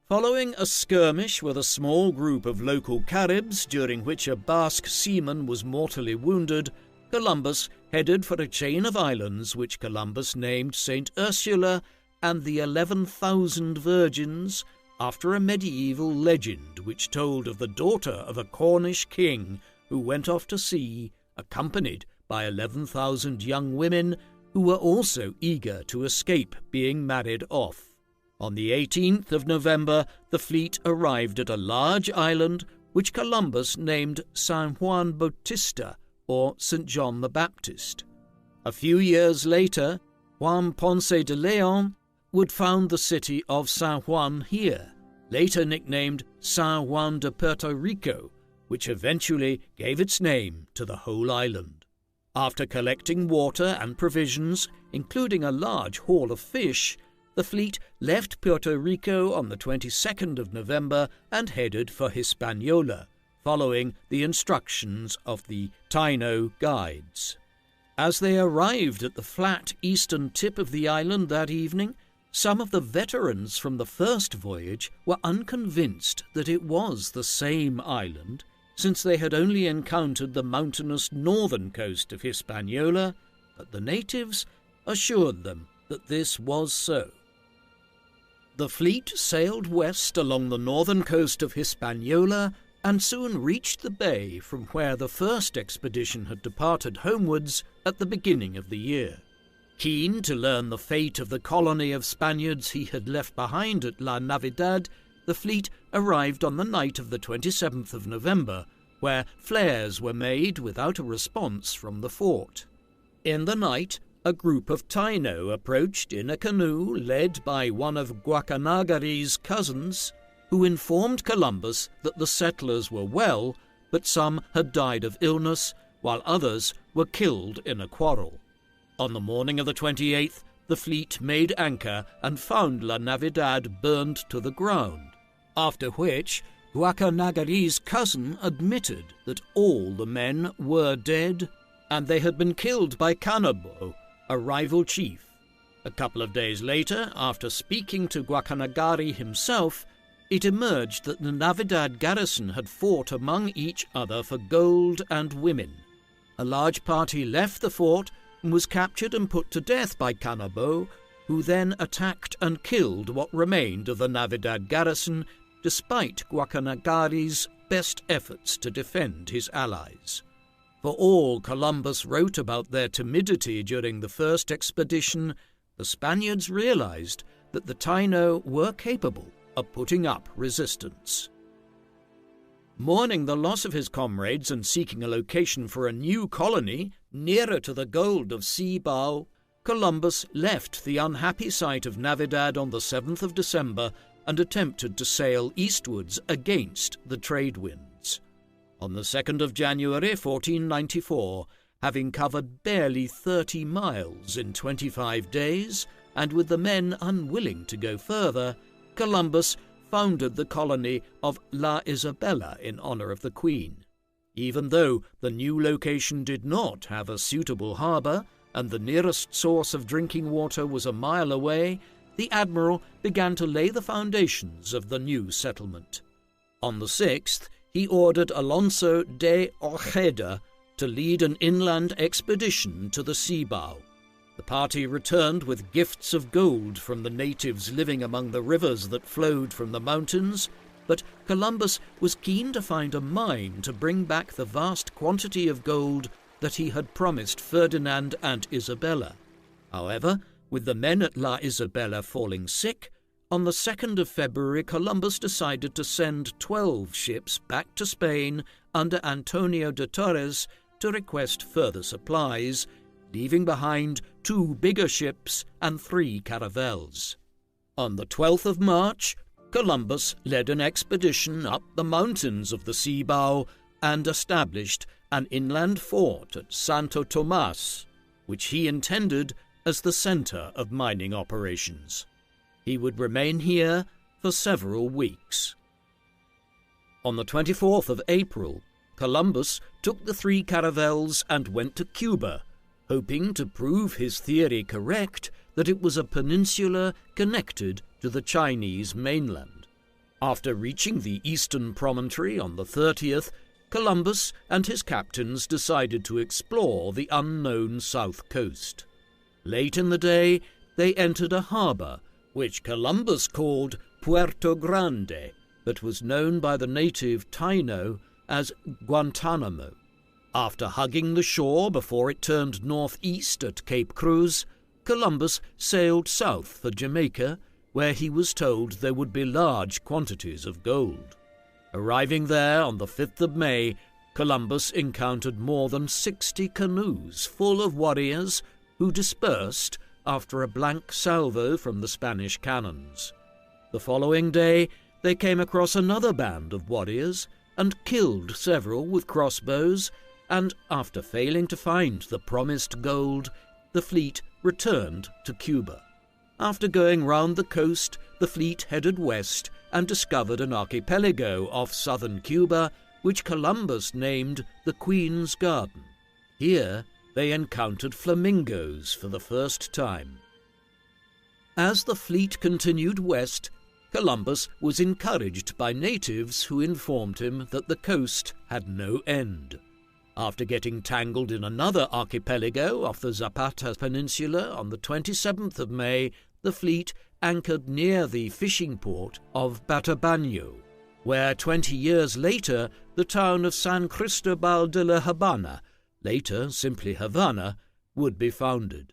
Following a skirmish with a small group of local Caribs, during which a Basque seaman was mortally wounded, Columbus headed for a chain of islands which Columbus named St. Ursula and the 11,000 Virgins, after a medieval legend which told of the daughter of a Cornish king who went off to sea, accompanied by 11,000 young women who were also eager to escape being married off. On the 18th of November, the fleet arrived at a large island which Columbus named San Juan Bautista, or St. John the Baptist. A few years later, Juan Ponce de Leon would found the city of San Juan here, later nicknamed San Juan de Puerto Rico, which eventually gave its name to the whole island. After collecting water and provisions, including a large haul of fish, the fleet left Puerto Rico on the 22nd of November and headed for Hispaniola, following the instructions of the Taino guides. As they arrived at the flat eastern tip of the island that evening, some of the veterans from the first voyage were unconvinced that it was the same island, since they had only encountered the mountainous northern coast of Hispaniola, but the natives assured them that this was so. The fleet sailed west along the northern coast of Hispaniola and soon reached the bay from where the first expedition had departed homewards at the beginning of the year. Keen to learn the fate of the colony of Spaniards he had left behind at La Navidad, the fleet arrived on the night of the 27th of November, where flares were made without a response from the fort. In the night, a group of Taino approached in a canoe led by one of Guacanagari's cousins, who informed Columbus that the settlers were well, but some had died of illness, while others were killed in a quarrel. On the morning of the 28th, the fleet made anchor and found La Navidad burned to the ground, after which Guacanagari's cousin admitted that all the men were dead, and they had been killed by Canabo, a rival chief. A couple of days later, after speaking to Guacanagari himself, it emerged that the Navidad garrison had fought among each other for gold and women. a large party left the fort and was captured and put to death by Canabo, who then attacked and killed what remained of the Navidad garrison, despite Guacanagari's best efforts to defend his allies. For all Columbus wrote about their timidity during the first expedition, the Spaniards realized that the Taino were capable of putting up resistance. Mourning the loss of his comrades and seeking a location for a new colony nearer to the gold of Cibao, Columbus left the unhappy site of Navidad on the 7th of December and attempted to sail eastwards against the trade winds. On the 2nd of January 1494, having covered barely 30 miles in 25 days, and with the men unwilling to go further, Columbus founded the colony of La Isabela in honor of the Queen. Even though the new location did not have a suitable harbor, and the nearest source of drinking water was a mile away, the admiral began to lay the foundations of the new settlement. On the 6th, he ordered Alonso de Ojeda to lead an inland expedition to the Cibao. The party returned with gifts of gold from the natives living among the rivers that flowed from the mountains, but Columbus was keen to find a mine to bring back the vast quantity of gold that he had promised Ferdinand and Isabella. However, with the men at La Isabela falling sick, on the 2nd of February Columbus decided to send 12 ships back to Spain under Antonio de Torres to request further supplies, leaving behind 2 bigger ships and 3 caravels. On the 12th of March, Columbus led an expedition up the mountains of the Cibao and established an inland fort at Santo Tomas, which he intended as the center of mining operations. He would remain here for several weeks. On the 24th of April, Columbus took the 3 caravels and went to Cuba, hoping to prove his theory correct that it was a peninsula connected to the Chinese mainland. After reaching the eastern promontory on the 30th, Columbus and his captains decided to explore the unknown south coast. Late in the day, they entered a harbor, which Columbus called Puerto Grande, but was known by the native Taino as Guantanamo. After hugging the shore before it turned northeast at Cape Cruz, Columbus sailed south for Jamaica, where he was told there would be large quantities of gold. Arriving there on the 5th of May, Columbus encountered more than 60 canoes full of warriors who dispersed after a blank salvo from the Spanish cannons. The following day, they came across another band of warriors and killed several with crossbows, and after failing to find the promised gold, the fleet returned to Cuba. After going round the coast, the fleet headed west and discovered an archipelago off southern Cuba, which Columbus named the Queen's Garden. Here, they encountered flamingos for the first time. As the fleet continued west, Columbus was encouraged by natives who informed him that the coast had no end. After getting tangled in another archipelago off the Zapata Peninsula on the 27th of May, the fleet anchored near the fishing port of Batabano, where 20 years later the town of San Cristobal de la Habana, later simply Havana, would be founded.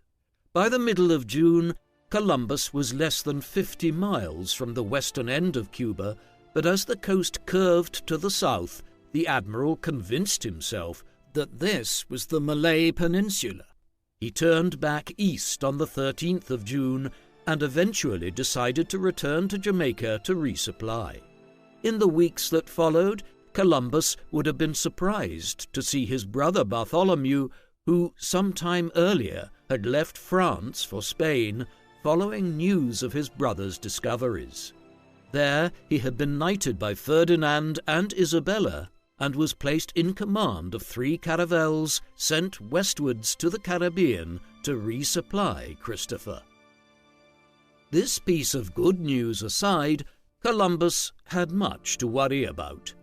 By the middle of June, Columbus was less than 50 miles from the western end of Cuba, but as the coast curved to the south, the admiral convinced himself that this was the Malay Peninsula. He turned back east on the 13th of June and eventually decided to return to Jamaica to resupply. In the weeks that followed, Columbus would have been surprised to see his brother Bartholomew, who some time earlier had left France for Spain, following news of his brother's discoveries. There he had been knighted by Ferdinand and Isabella and was placed in command of 3 caravels sent westwards to the Caribbean to resupply Christopher. This piece of good news aside, Columbus had much to worry about.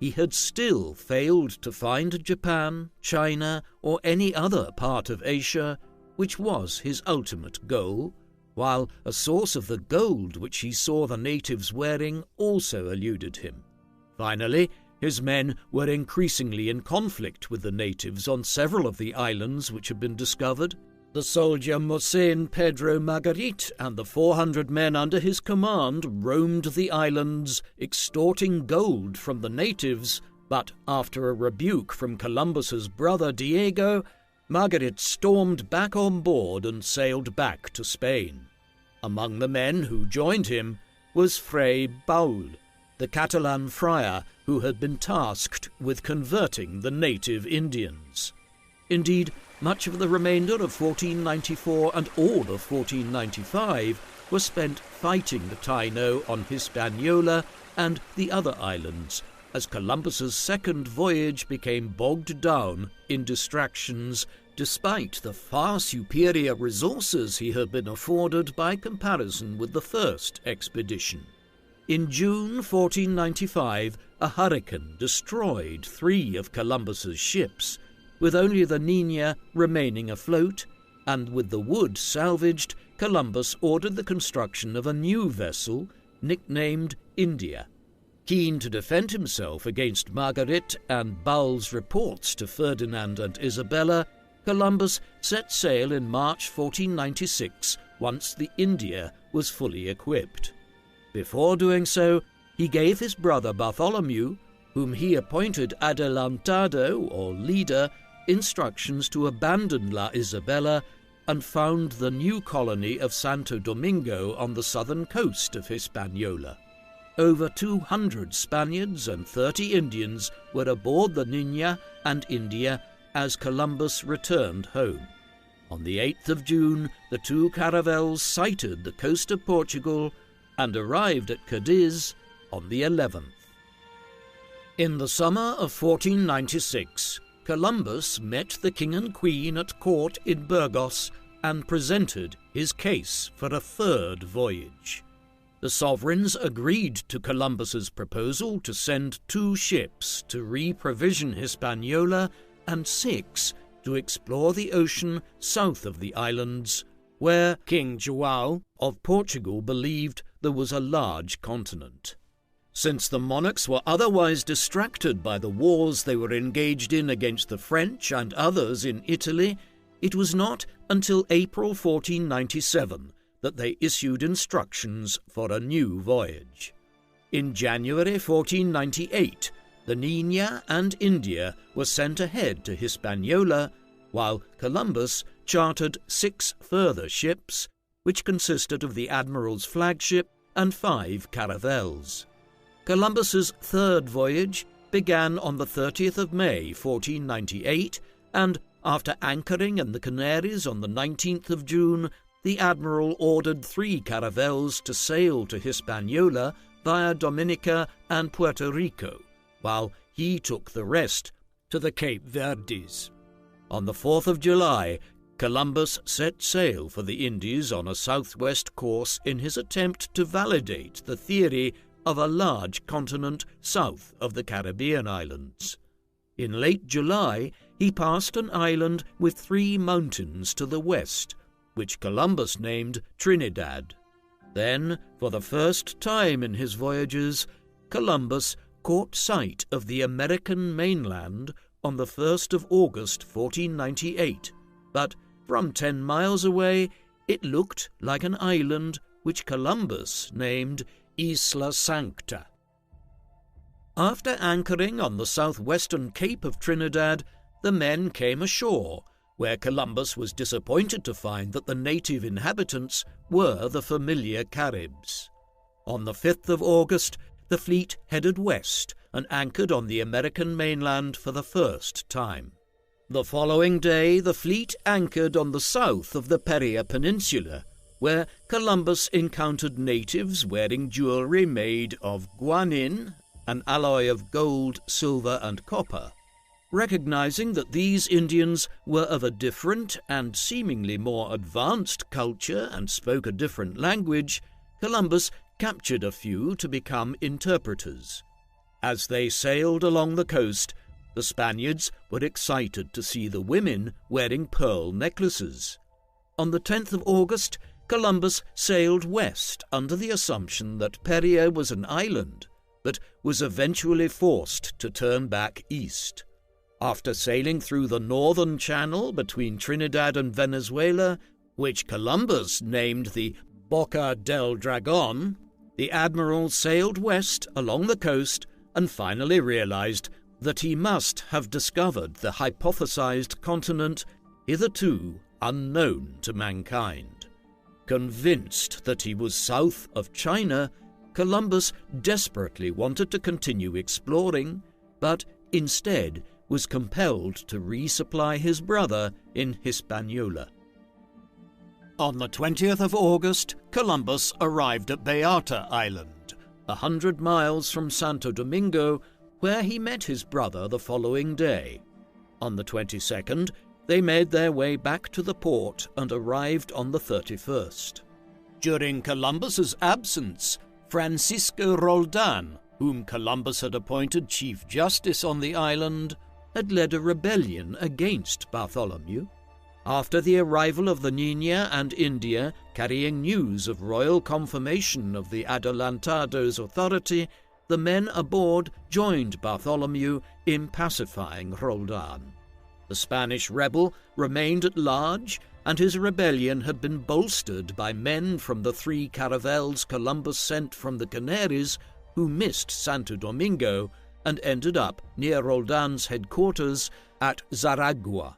he had still failed to find Japan, China, or any other part of Asia, which was his ultimate goal, while a source of the gold which he saw the natives wearing also eluded him. Finally, his men were increasingly in conflict with the natives on several of the islands which had been discovered. The soldier Mosén Pedro Margarit and the 400 men under his command roamed the islands, extorting gold from the natives, but after a rebuke from Columbus's brother Diego, Margarit stormed back on board and sailed back to Spain. Among the men who joined him was Fray Baul, the Catalan friar who had been tasked with converting the native Indians. Indeed, much of the remainder of 1494 and all of 1495 was spent fighting the Taino on Hispaniola and the other islands, as Columbus's second voyage became bogged down in distractions despite the far superior resources he had been afforded by comparison with the first expedition. In June 1495, a hurricane destroyed 3 of Columbus's ships, with only the Niña remaining afloat, and with the wood salvaged, Columbus ordered the construction of a new vessel, nicknamed India. Keen to defend himself against Margaret and Baul's reports to Ferdinand and Isabella, Columbus set sail in March 1496 once the India was fully equipped. Before doing so, he gave his brother Bartholomew, whom he appointed adelantado or leader, instructions to abandon La Isabela and found the new colony of Santo Domingo on the southern coast of Hispaniola. Over 200 Spaniards and 30 Indians were aboard the Niña and India as Columbus returned home. On the 8th of June, the 2 caravels sighted the coast of Portugal and arrived at Cadiz on the 11th. In the summer of 1496, Columbus met the King and Queen at court in Burgos and presented his case for a third voyage. The sovereigns agreed to Columbus's proposal to send 2 ships to re-provision Hispaniola and 6 to explore the ocean south of the islands, where King João of Portugal believed there was a large continent. Since the monarchs were otherwise distracted by the wars they were engaged in against the French and others in Italy, it was not until April 1497 that they issued instructions for a new voyage. In January 1498, the Niña and India were sent ahead to Hispaniola, while Columbus chartered 6 further ships, which consisted of the Admiral's flagship and 5 caravels. Columbus's third voyage began on the 30th of May 1498, and after anchoring in the Canaries on the 19th of June, the Admiral ordered 3 caravels to sail to Hispaniola via Dominica and Puerto Rico, while he took the rest to the Cape Verdes. On the 4th of July, Columbus set sail for the Indies on a southwest course in his attempt to validate the theory of a large continent south of the Caribbean islands. In late July, he passed an island with 3 mountains to the west, which Columbus named Trinidad. Then, for the first time in his voyages, Columbus caught sight of the American mainland on the 1st of August 1498, but from 10 miles away it looked like an island which Columbus named Isla Sancta. After anchoring on the southwestern cape of Trinidad, the men came ashore, where Columbus was disappointed to find that the native inhabitants were the familiar Caribs. On the 5th of August, the fleet headed west and anchored on the American mainland for the first time. The following day, the fleet anchored on the south of the Paria Peninsula, where Columbus encountered natives wearing jewelry made of guanin, an alloy of gold, silver, and copper. Recognizing that these Indians were of a different and seemingly more advanced culture and spoke a different language, Columbus captured a few to become interpreters. As they sailed along the coast, the Spaniards were excited to see the women wearing pearl necklaces. On the 10th of August, Columbus sailed west under the assumption that Paria was an island, but was eventually forced to turn back east. After sailing through the northern channel between Trinidad and Venezuela, which Columbus named the Boca del Dragon, the admiral sailed west along the coast and finally realized that he must have discovered the hypothesized continent hitherto unknown to mankind. Convinced that he was south of China, Columbus desperately wanted to continue exploring, but instead was compelled to resupply his brother in Hispaniola. On the 20th of August, Columbus arrived at Beata Island, 100 miles from Santo Domingo, where he met his brother the following day. On the 22nd, they made their way back to the port and arrived on the 31st. During Columbus's absence, Francisco Roldan, whom Columbus had appointed Chief Justice on the island, had led a rebellion against Bartholomew. After the arrival of the Niña and India, carrying news of royal confirmation of the Adelantado's authority, the men aboard joined Bartholomew in pacifying Roldan. The Spanish rebel remained at large, and his rebellion had been bolstered by men from the 3 caravels Columbus sent from the Canaries, who missed Santo Domingo and ended up near Roldan's headquarters at Zaragua.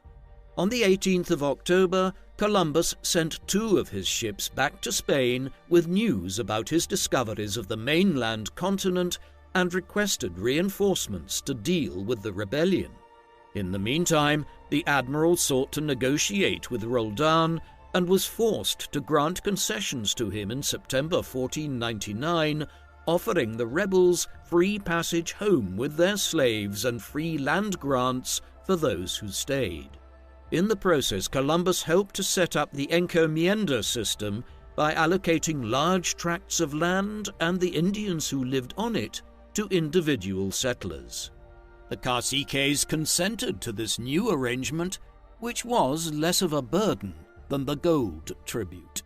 On the 18th of October, Columbus sent 2 of his ships back to Spain with news about his discoveries of the mainland continent and requested reinforcements to deal with the rebellion. In the meantime, the admiral sought to negotiate with Roldan and was forced to grant concessions to him in September 1499, offering the rebels free passage home with their slaves and free land grants for those who stayed. In the process, Columbus helped to set up the encomienda system by allocating large tracts of land and the Indians who lived on it to individual settlers. The caciques consented to this new arrangement, which was less of a burden than the gold tribute.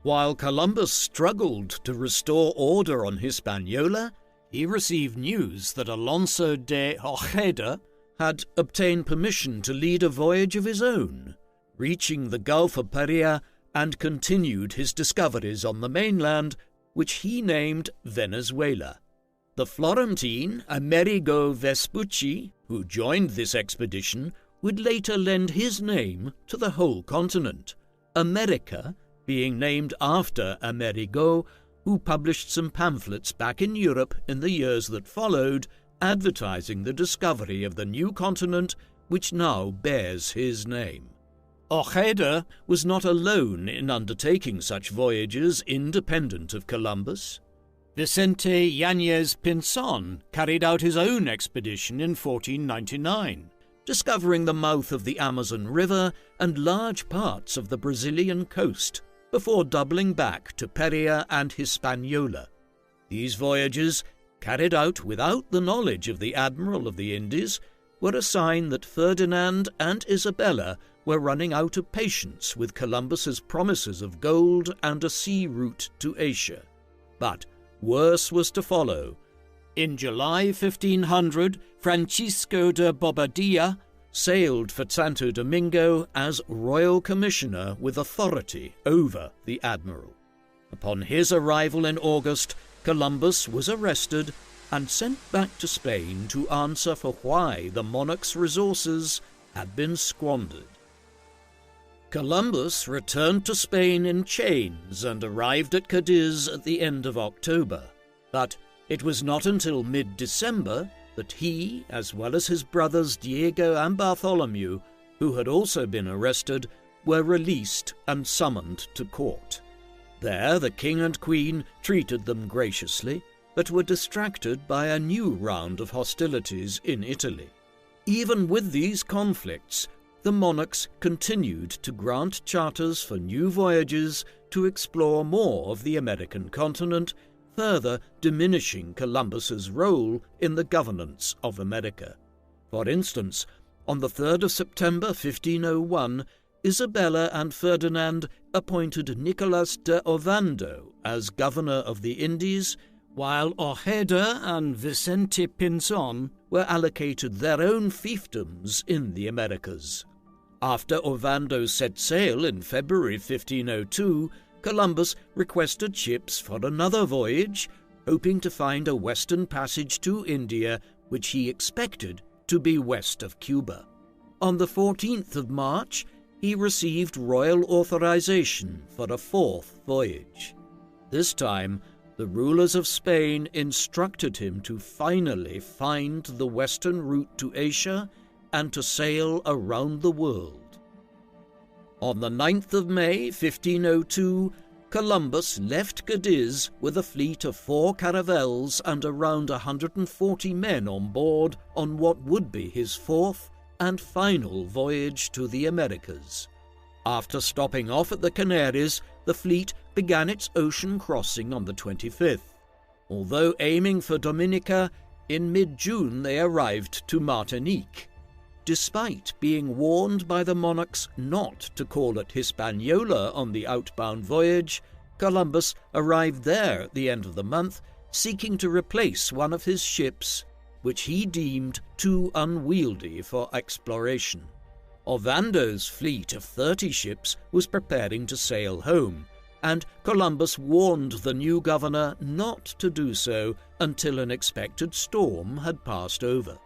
While Columbus struggled to restore order on Hispaniola, he received news that Alonso de Ojeda had obtained permission to lead a voyage of his own, reaching the Gulf of Paria, and continued his discoveries on the mainland, which he named Venezuela. The Florentine Amerigo Vespucci, who joined this expedition, would later lend his name to the whole continent, America being named after Amerigo, who published some pamphlets back in Europe in the years that followed, advertising the discovery of the new continent which now bears his name. Ojeda was not alone in undertaking such voyages independent of Columbus. Vicente Yanez Pinzon carried out his own expedition in 1499, discovering the mouth of the Amazon River and large parts of the Brazilian coast, before doubling back to Paria and Hispaniola. These voyages, carried out without the knowledge of the Admiral of the Indies, were a sign that Ferdinand and Isabella were running out of patience with Columbus's promises of gold and a sea route to Asia. But worse was to follow. In July 1500, Francisco de Bobadilla sailed for Santo Domingo as royal commissioner with authority over the admiral. Upon his arrival in August, Columbus was arrested and sent back to Spain to answer for why the monarch's resources had been squandered. Columbus returned to Spain in chains and arrived at Cadiz at the end of October, but it was not until mid-December that he, as well as his brothers Diego and Bartholomew, who had also been arrested, were released and summoned to court. There the king and queen treated them graciously, but were distracted by a new round of hostilities in Italy. Even with these conflicts, the monarchs continued to grant charters for new voyages to explore more of the American continent, further diminishing Columbus's role in the governance of America. For instance, on the 3rd of September 1501, Isabella and Ferdinand appointed Nicolas de Ovando as governor of the Indies, while Ojeda and Vicente Pinzon were allocated their own fiefdoms in the Americas. After Ovando set sail in February 1502, Columbus requested ships for another voyage, hoping to find a western passage to India, which he expected to be west of Cuba. On the 14th of March, he received royal authorization for a fourth voyage. This time, the rulers of Spain instructed him to finally find the western route to Asia and to sail around the world. On the 9th of May, 1502, Columbus left Cadiz with a fleet of 4 caravels and around 140 men on board on what would be his fourth and final voyage to the Americas. After stopping off at the Canaries, the fleet began its ocean crossing on the 25th. Although aiming for Dominica, in mid-June they arrived to Martinique. Despite being warned by the monarchs not to call at Hispaniola on the outbound voyage, Columbus arrived there at the end of the month, seeking to replace one of his ships, which he deemed too unwieldy for exploration. Ovando's fleet of 30 ships was preparing to sail home, and Columbus warned the new governor not to do so until an expected storm had passed over.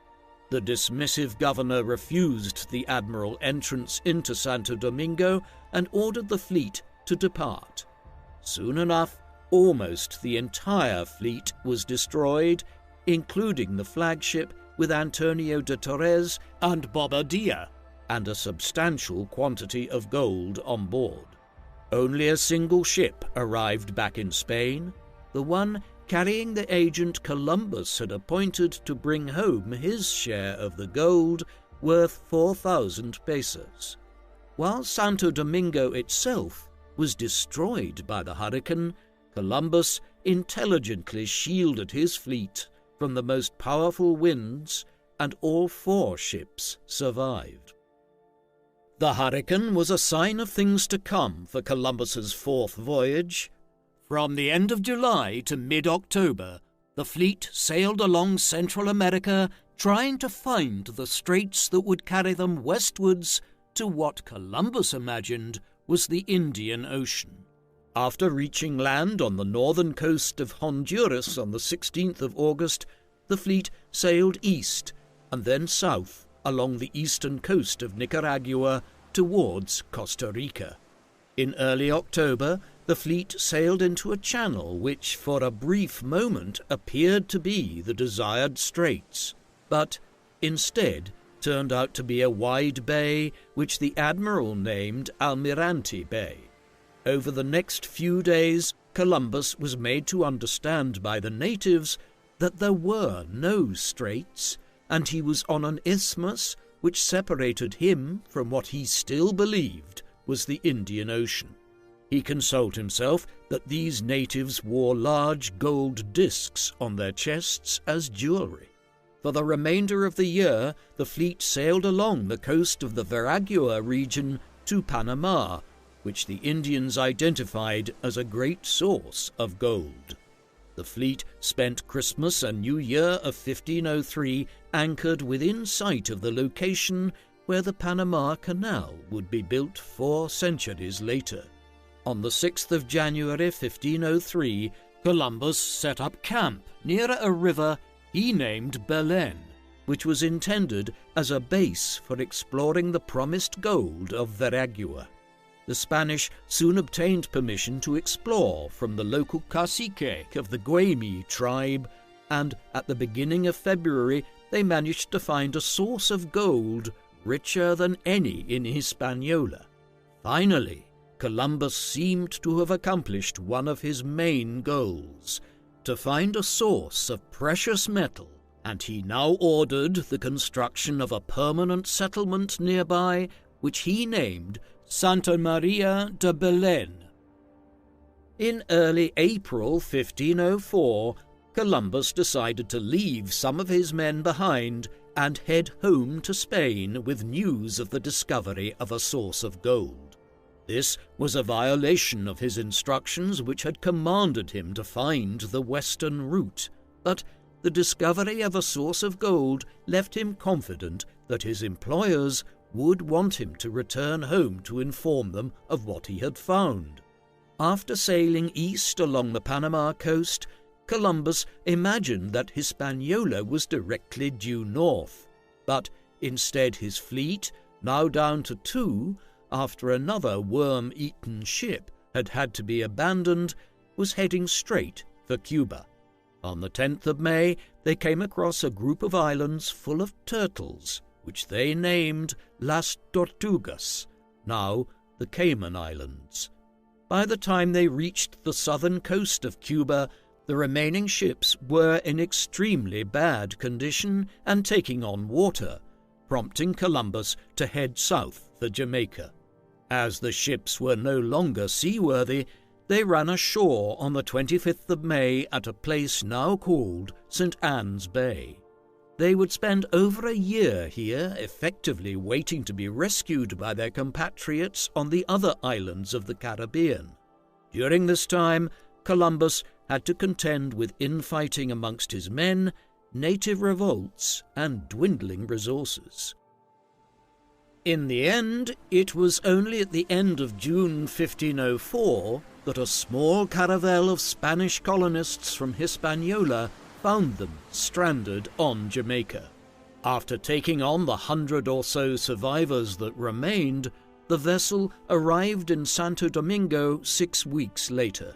The dismissive governor refused the admiral entrance into Santo Domingo and ordered the fleet to depart. Soon enough, almost the entire fleet was destroyed, including the flagship with Antonio de Torres and Bobadilla, and a substantial quantity of gold on board. Only a single ship arrived back in Spain, the one carrying the agent Columbus had appointed to bring home his share of the gold, worth 4,000 pesos. While Santo Domingo itself was destroyed by the hurricane, Columbus intelligently shielded his fleet from the most powerful winds, and all 4 ships survived. The hurricane was a sign of things to come for Columbus's fourth voyage. From the end of July to mid-October, the fleet sailed along Central America, trying to find the straits that would carry them westwards to what Columbus imagined was the Indian Ocean. After reaching land on the northern coast of Honduras on the 16th of August, the fleet sailed east and then south along the eastern coast of Nicaragua towards Costa Rica. In early October, the fleet sailed into a channel which for a brief moment appeared to be the desired straits, but instead turned out to be a wide bay which the admiral named Almirante Bay. Over the next few days, Columbus was made to understand by the natives that there were no straits, and he was on an isthmus which separated him from what he still believed was the Indian Ocean. He consoled himself that these natives wore large gold discs on their chests as jewelry. For the remainder of the year, the fleet sailed along the coast of the Veragua region to Panama, which the Indians identified as a great source of gold. The fleet spent Christmas and New Year of 1503 anchored within sight of the location where the Panama Canal would be built 4 centuries later. On the 6th of January 1503, Columbus set up camp near a river he named Belen, which was intended as a base for exploring the promised gold of Veragua. The Spanish soon obtained permission to explore from the local cacique of the Guaymi tribe, and at the beginning of February they managed to find a source of gold richer than any in Hispaniola. Finally, Columbus seemed to have accomplished one of his main goals, to find a source of precious metal, and he now ordered the construction of a permanent settlement nearby, which he named Santa Maria de Belen. In early April 1504, Columbus decided to leave some of his men behind and head home to Spain with news of the discovery of a source of gold. This was a violation of his instructions, which had commanded him to find the western route, but the discovery of a source of gold left him confident that his employers would want him to return home to inform them of what he had found. After sailing east along the Panama coast, Columbus imagined that Hispaniola was directly due north, but instead his fleet, now down to 2, after another worm-eaten ship had to be abandoned, was heading straight for Cuba. On the 10th of May, they came across a group of islands full of turtles, which they named Las Tortugas, now the Cayman Islands. By the time they reached the southern coast of Cuba, the remaining ships were in extremely bad condition and taking on water, prompting Columbus to head south for Jamaica. As the ships were no longer seaworthy, they ran ashore on the 25th of May at a place now called St. Anne's Bay. They would spend over a year here, effectively waiting to be rescued by their compatriots on the other islands of the Caribbean. During this time, Columbus had to contend with infighting amongst his men, native revolts, and dwindling resources. In the end, it was only at the end of June 1504 that a small caravel of Spanish colonists from Hispaniola found them stranded on Jamaica. After taking on the 100 or so survivors that remained, the vessel arrived in Santo Domingo 6 weeks later.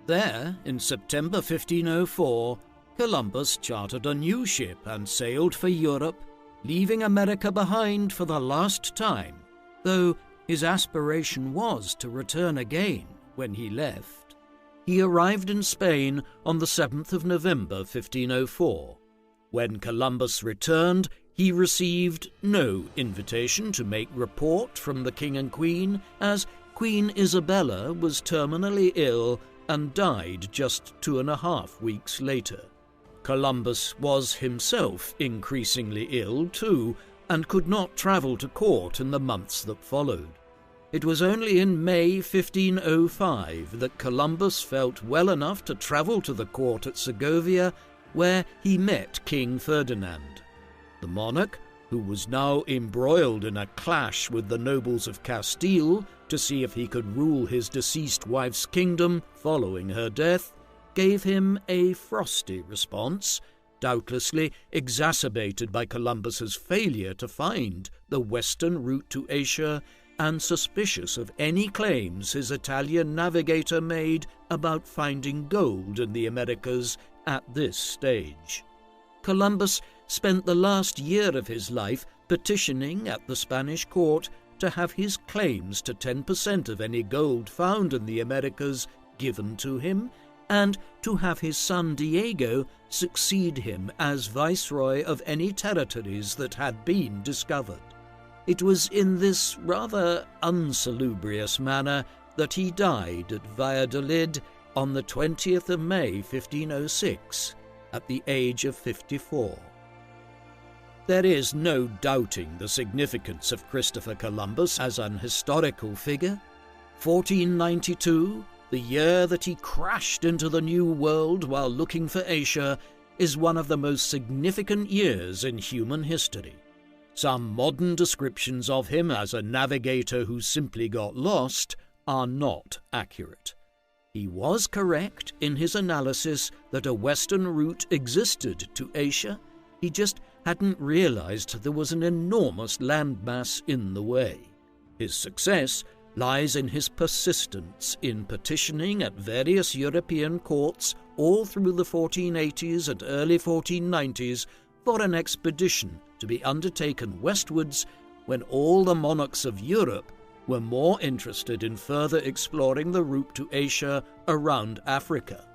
There, in September 1504, Columbus chartered a new ship and sailed for Europe, leaving America behind for the last time, though his aspiration was to return again when he left. He arrived in Spain on the 7th of November 1504. When Columbus returned, he received no invitation to make report from the King and Queen, as Queen Isabella was terminally ill and died just 2.5 weeks later. Columbus was himself increasingly ill too, and could not travel to court in the months that followed. It was only in May 1505 that Columbus felt well enough to travel to the court at Segovia, where he met King Ferdinand. The monarch, who was now embroiled in a clash with the nobles of Castile to see if he could rule his deceased wife's kingdom following her death, gave him a frosty response, doubtlessly exacerbated by Columbus's failure to find the western route to Asia and suspicious of any claims his Italian navigator made about finding gold in the Americas at this stage. Columbus spent the last year of his life petitioning at the Spanish court to have his claims to 10% of any gold found in the Americas given to him, and to have his son Diego succeed him as viceroy of any territories that had been discovered. It was in this rather unsalubrious manner that he died at Valladolid on the 20th of May 1506, at the age of 54. There is no doubting the significance of Christopher Columbus as an historical figure. 1492, the year that he crashed into the New World while looking for Asia, is one of the most significant years in human history. Some modern descriptions of him as a navigator who simply got lost are not accurate. He was correct in his analysis that a western route existed to Asia. He just hadn't realized there was an enormous landmass in the way. His success lies in his persistence in petitioning at various European courts all through the 1480s and early 1490s for an expedition to be undertaken westwards when all the monarchs of Europe were more interested in further exploring the route to Asia around Africa.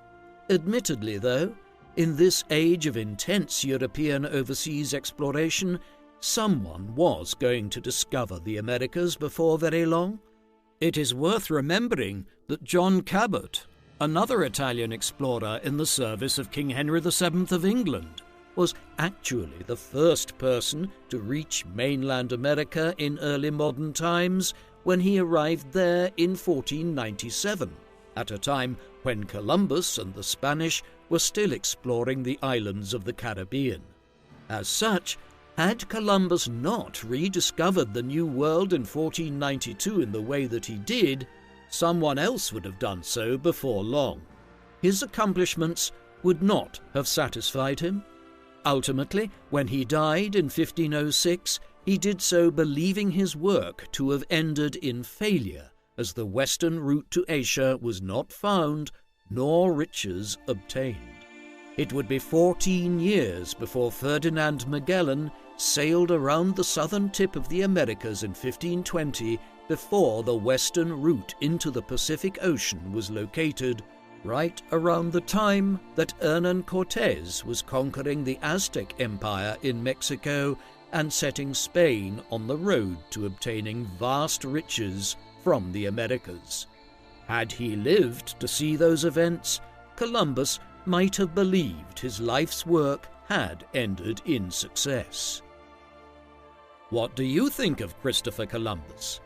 Admittedly, though, in this age of intense European overseas exploration, someone was going to discover the Americas before very long. It is worth remembering that John Cabot, Another Italian explorer in the service of King Henry VII of England was actually the first person to reach mainland America in early modern times when he arrived there in 1497, at a time when Columbus and the Spanish were still exploring the islands of the Caribbean. As such, had Columbus not rediscovered the New World in 1492 in the way that he did, someone else would have done so before long. His accomplishments would not have satisfied him. Ultimately, when he died in 1506, he did so believing his work to have ended in failure, as the western route to Asia was not found, nor riches obtained. It would be 14 years before Ferdinand Magellan sailed around the southern tip of the Americas in 1520 before the western route into the Pacific Ocean was located, right around the time that Hernan Cortés was conquering the Aztec Empire in Mexico and setting Spain on the road to obtaining vast riches from the Americas. Had he lived to see those events, Columbus might have believed his life's work had ended in success. What do you think of Christopher Columbus?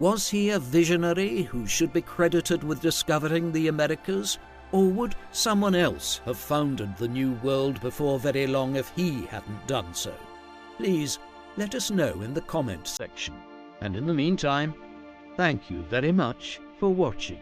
Was he a visionary who should be credited with discovering the Americas, or would someone else have founded the New World before very long if he hadn't done so? Please let us know in the comment section. And in the meantime, thank you very much for watching.